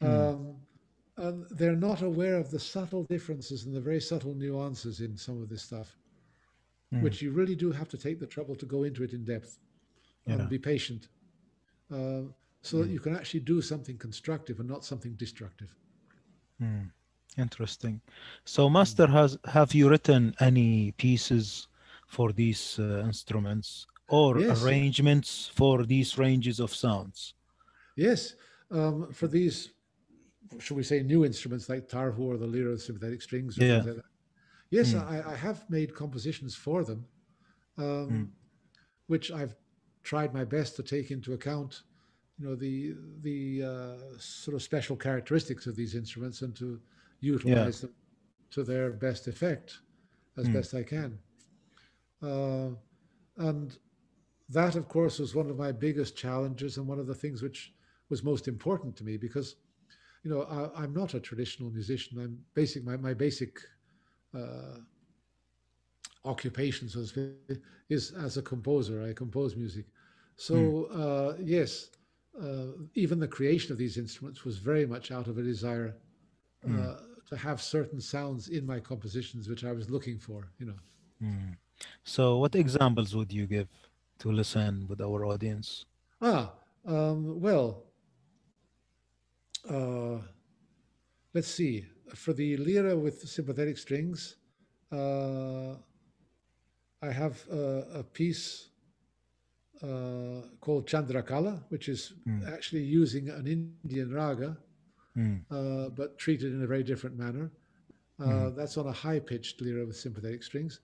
And they're not aware of the subtle differences and the very subtle nuances in some of this stuff, which you really do have to take the trouble to go into it in depth and be patient, so that you can actually do something constructive and not something destructive. Interesting. So, Master, have you written any pieces for these instruments or arrangements for these ranges of sounds? Yes, for these, shall we say, new instruments like Tarfu or the Lira with sympathetic strings or things like that. Yes, I have made compositions for them, which I've tried my best to take into account, the sort of special characteristics of these instruments and to utilize them to their best effect as best I can. And that, of course, was one of my biggest challenges and one of the things which was most important to me, because I'm not a traditional musician. I'm my basic occupation, so to speak, is as a composer. I compose music. So yes, even the creation of these instruments was very much out of a desire to have certain sounds in my compositions which I was looking for. So what examples would you give to listen with our audience? Well, let's see. For the Lira with sympathetic strings, I have a piece called Chandrakala, which is actually using an Indian raga, but treated in a very different manner. That's on a high-pitched Lira with sympathetic strings.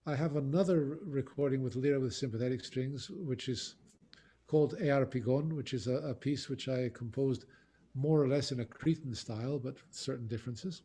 I have another recording with lira with sympathetic strings, which is called Earpigon, which is a piece which I composed more or less in a Cretan style, but with certain differences.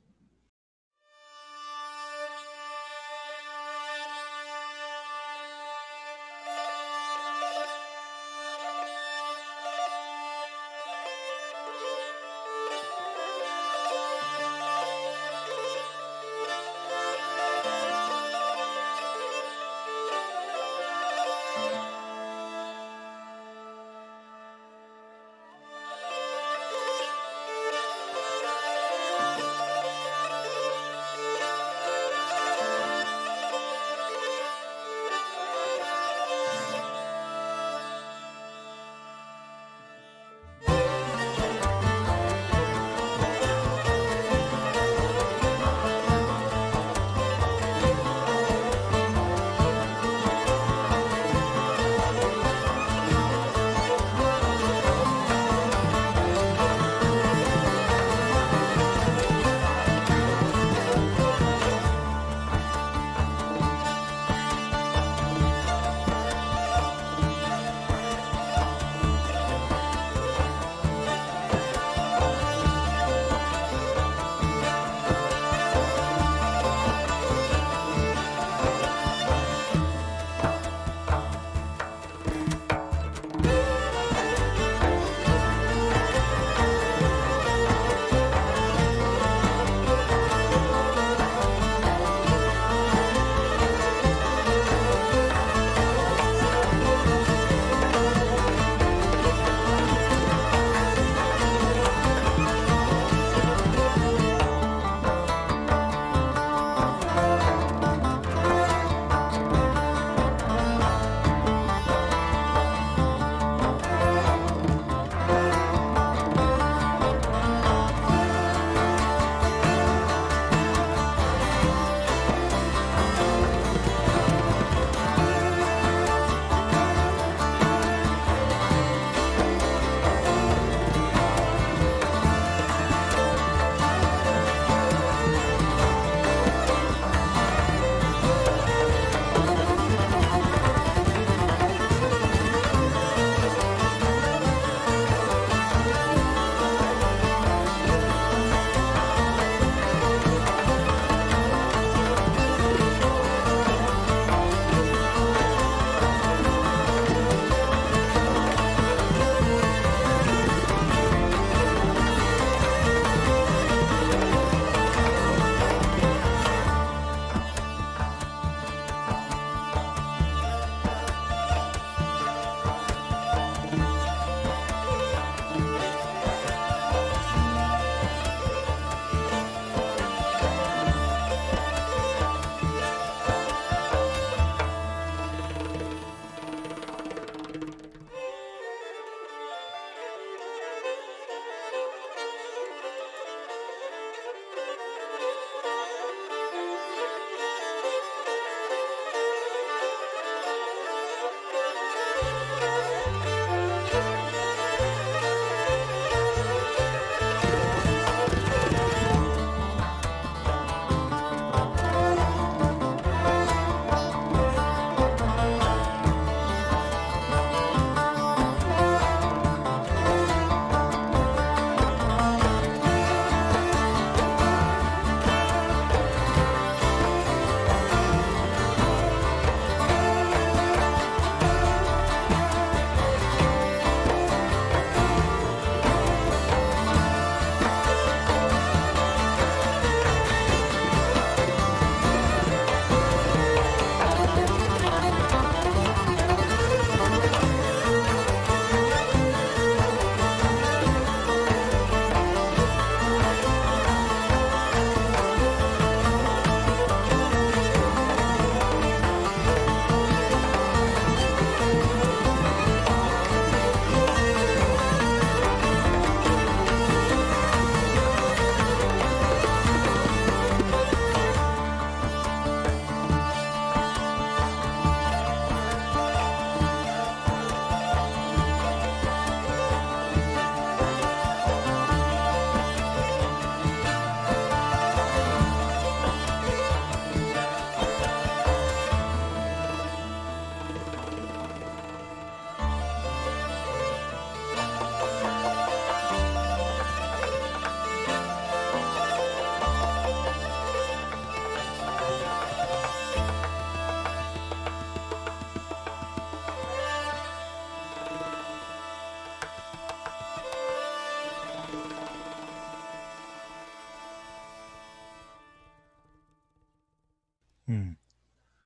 Mm.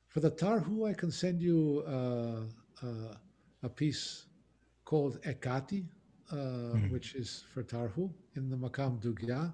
For the Tarhu, I can send you a piece called Ekati, Mm. which is for Tarhu in the Makam Dugya.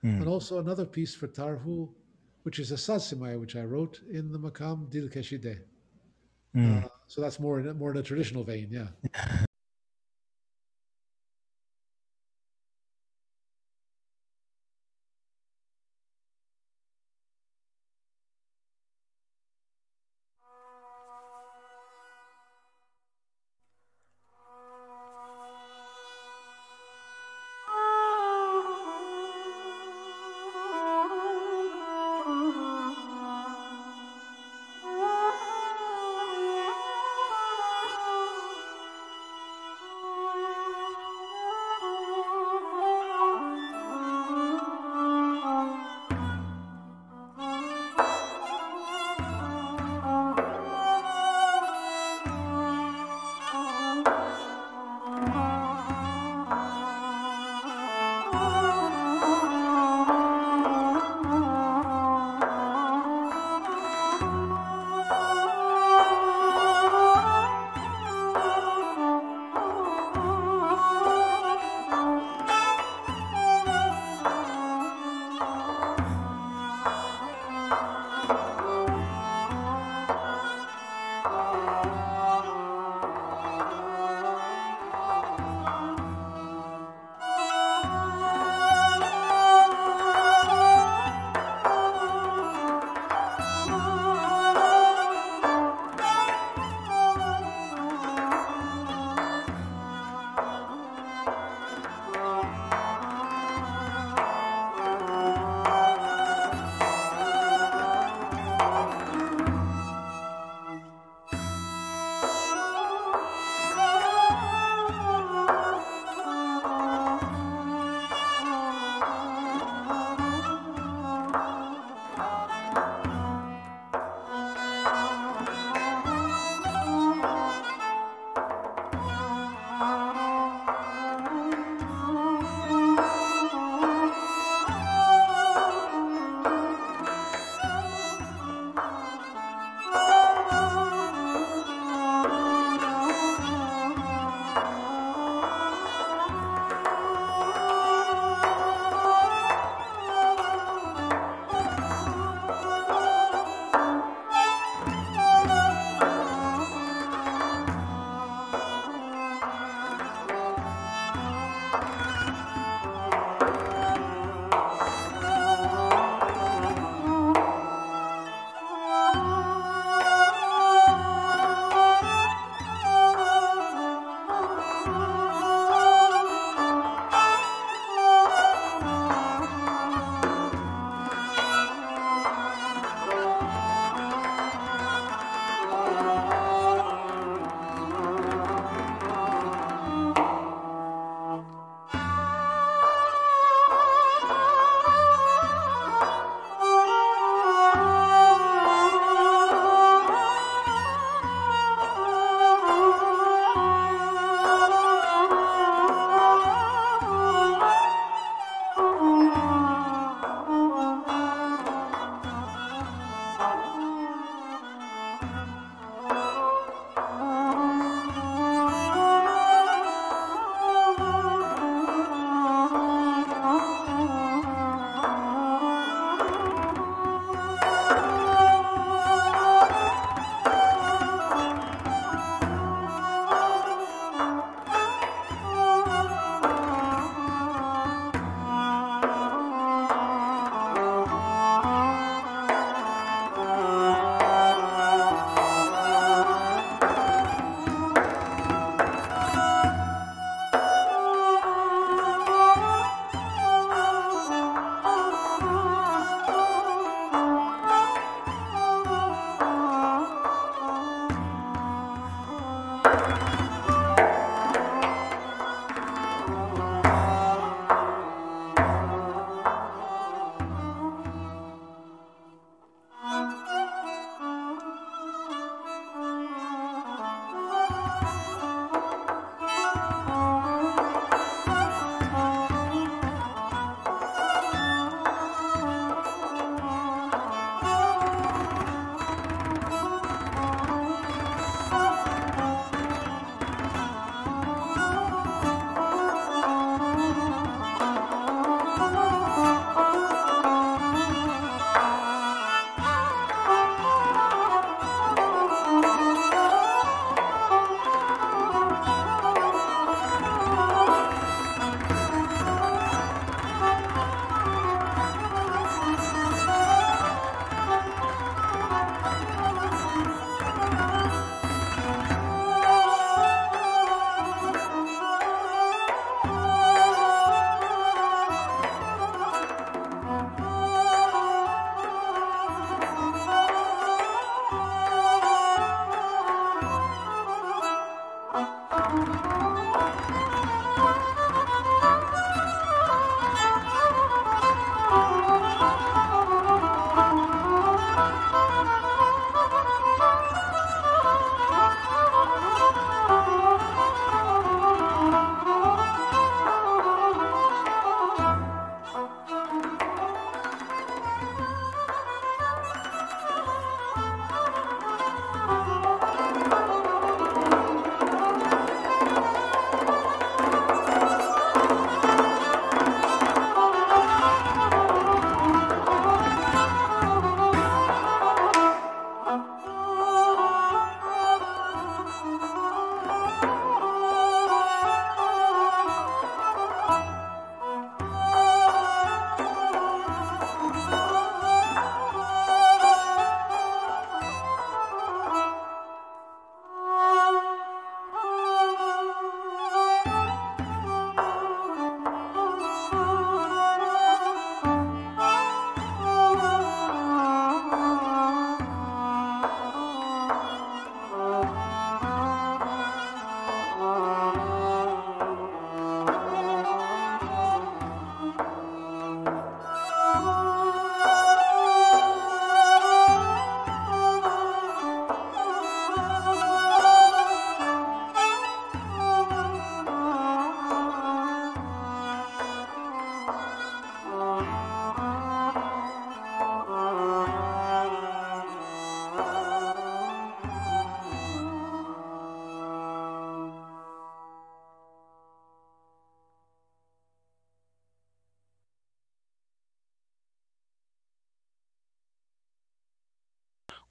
and also another piece for Tarfu, which is a sazsimaya, which I wrote in the Makam Dil Keshide. So that's more in a traditional vein, yeah.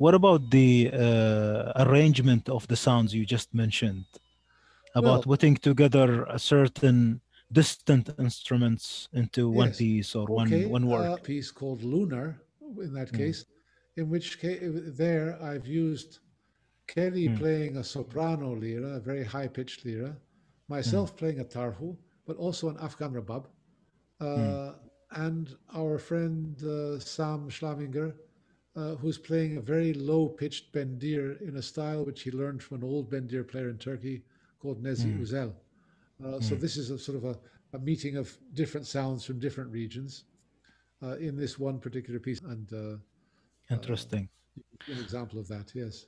What about the arrangement of the sounds you just mentioned? About Well, putting together a certain distant instruments into one yes. piece or Okay, one a work. piece called Lunar, in that Mm, case, in which case there I've used Kelly mm, playing a soprano lira, a very high-pitched lira, mm, myself playing a tarhu, but also an Afghan rabab, mm, uh, and our friend Sam Schlavinger, who's playing a very low-pitched bendir in a style which he learned from an old bendir player in Turkey called Nezi mm, Uzel. So mm. this is a sort of a meeting of different sounds from different regions in this one particular piece, and uh, Interesting. an example of that, yes.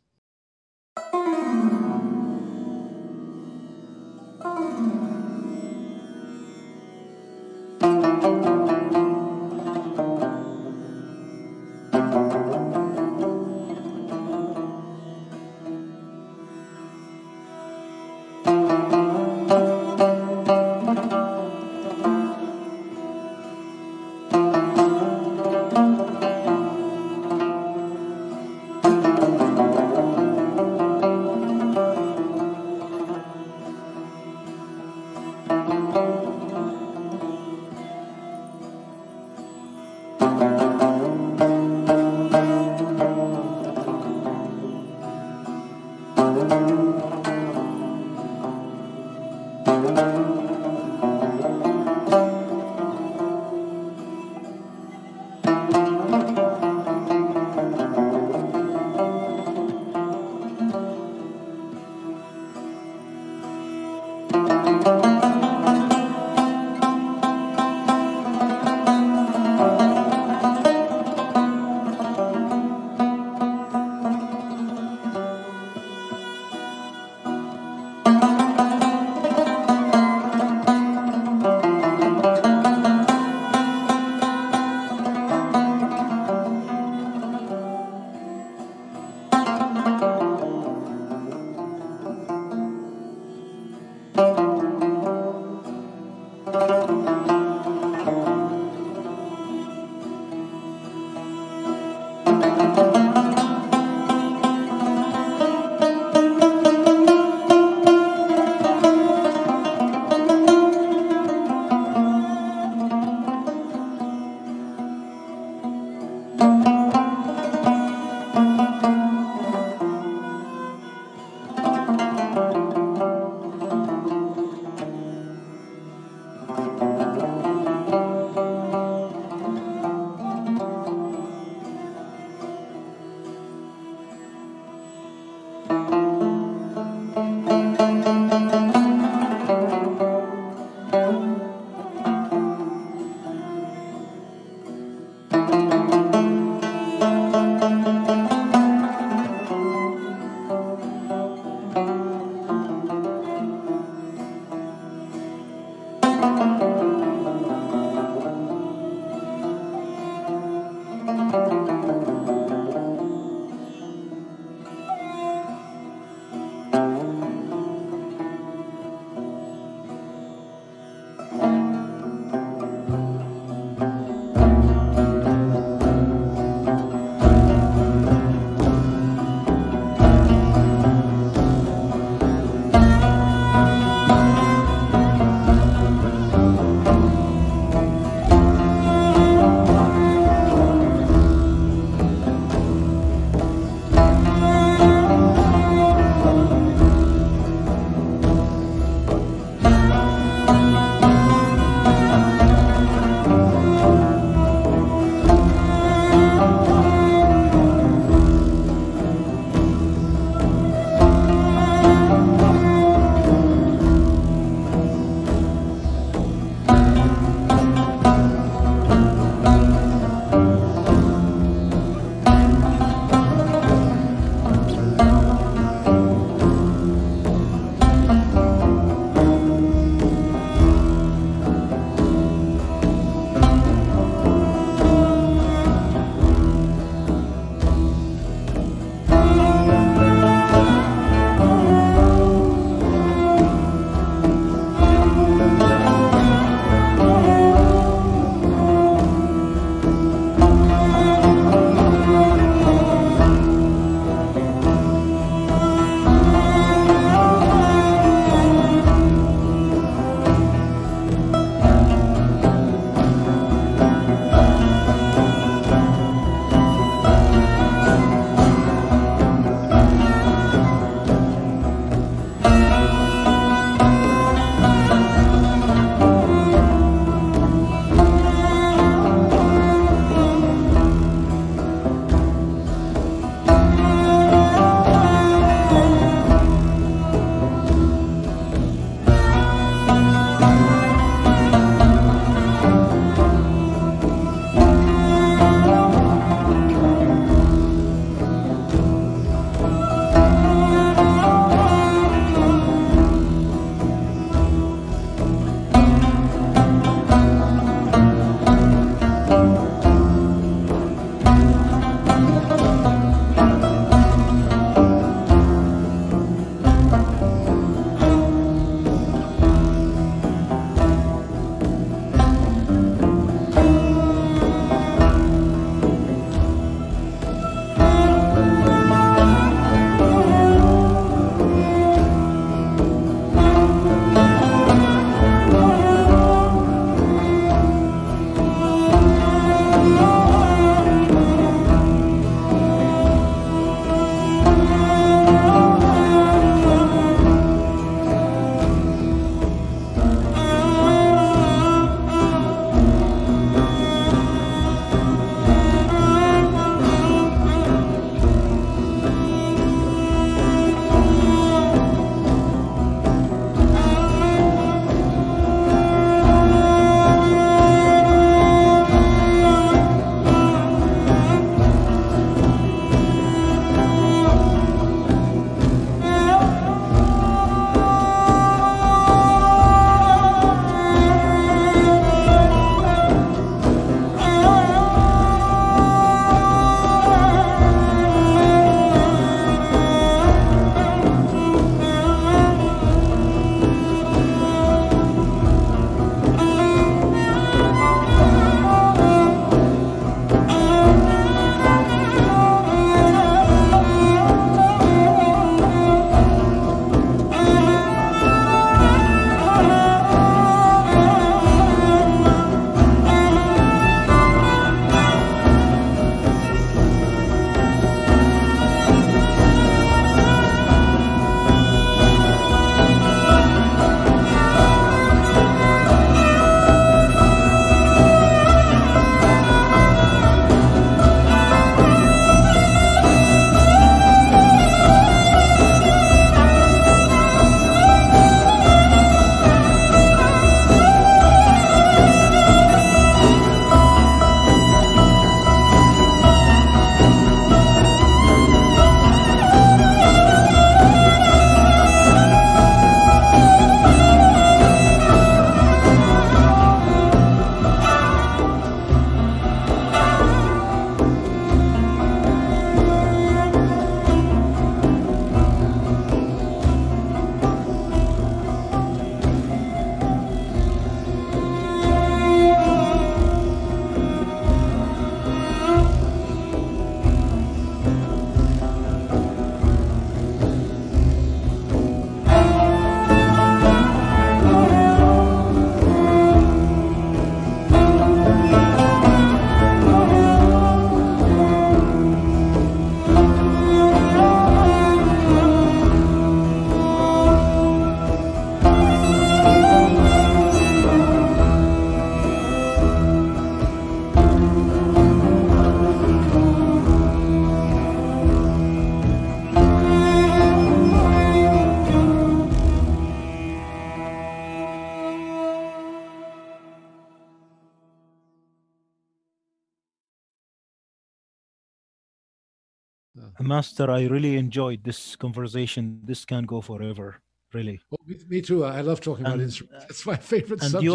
Master, I really enjoyed this conversation. This can go forever, really. Well, me too. I love talking about And instruments. It's my favorite and subject.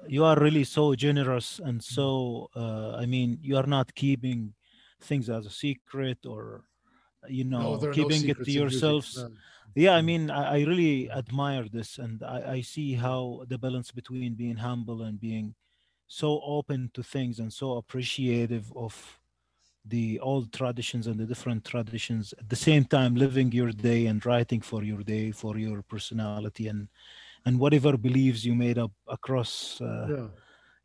you are really so generous and so I mean you are not keeping things as a secret or you No, know there are no keeping it to secrets in music. yourselves. No, Yeah, I no, mean I really no, admire this, and I see no. how the balance between being humble and being so open to things and so appreciative of the old traditions and the different traditions, at the same time living your day and writing for your day, for your personality and whatever beliefs you made up across. Yeah,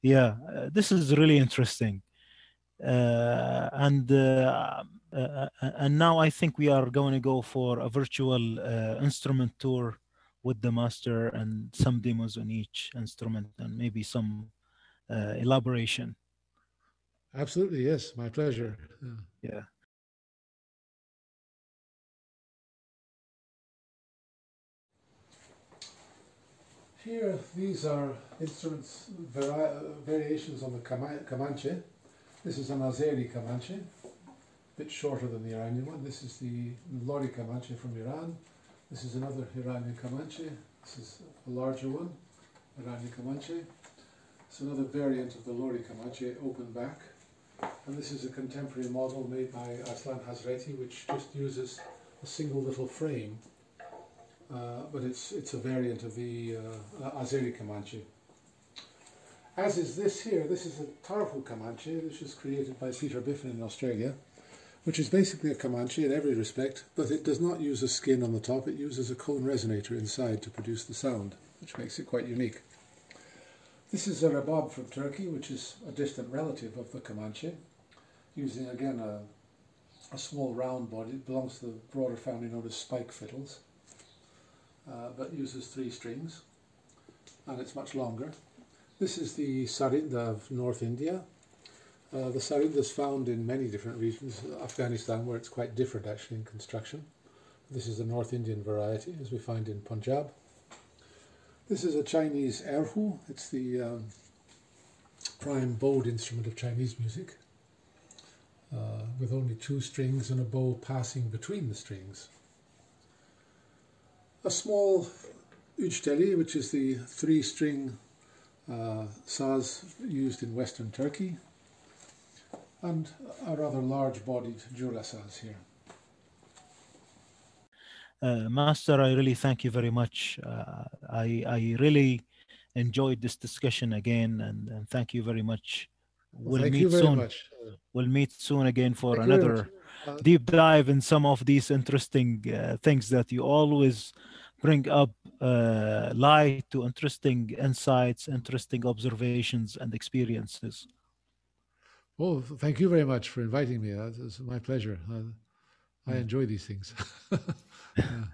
Yeah, this is really interesting. And now I think we are going to go for a virtual instrument tour with the master and some demos on each instrument and maybe some elaboration. absolutely. Yes, my pleasure. Yeah. Here, these are instruments, variations on the Comanche. This is an Azeri Comanche, a bit shorter than the Iranian one. This is the Lori Comanche from Iran. This is another Iranian Comanche. This is a larger one, Iranian Comanche. It's another variant of the Lori Comanche, open back. And this is a contemporary model made by Aslan Hazreti, which just uses a single little frame. But it's a variant of the Azeri Comanche. As is this here, this is a Tarfu Comanche, which was created by Peter Biffen in Australia, which is basically a Comanche in every respect, but it does not use a skin on the top, it uses a cone resonator inside to produce the sound, which makes it quite unique. This is a Rabab from Turkey, which is a distant relative of the Comanche, using again a small round body. It belongs to the broader family known as spike fiddles, but uses 3 strings, and it's much longer. This is the Sarinda of North India. The Sarinda is found in many different regions, Afghanistan where it's quite different actually in construction. This is the North Indian variety, as we find in Punjab. This is a Chinese erhu. It's the prime bowed instrument of Chinese music, with only 2 strings and a bow passing between the strings. A small Daly, which is the 3-string saz used in Western Turkey, and a rather large-bodied jura saz here. Master, I really thank you very much. I really enjoyed this discussion again, and thank you very much. Well, We'll thank you meet very soon. much. We'll meet soon again for Thank you very much. another deep dive in some of these interesting things that you always bring up light to interesting insights, interesting observations, and experiences. Oh, thank you very much for inviting me. It's my pleasure. I enjoy these things. Yeah.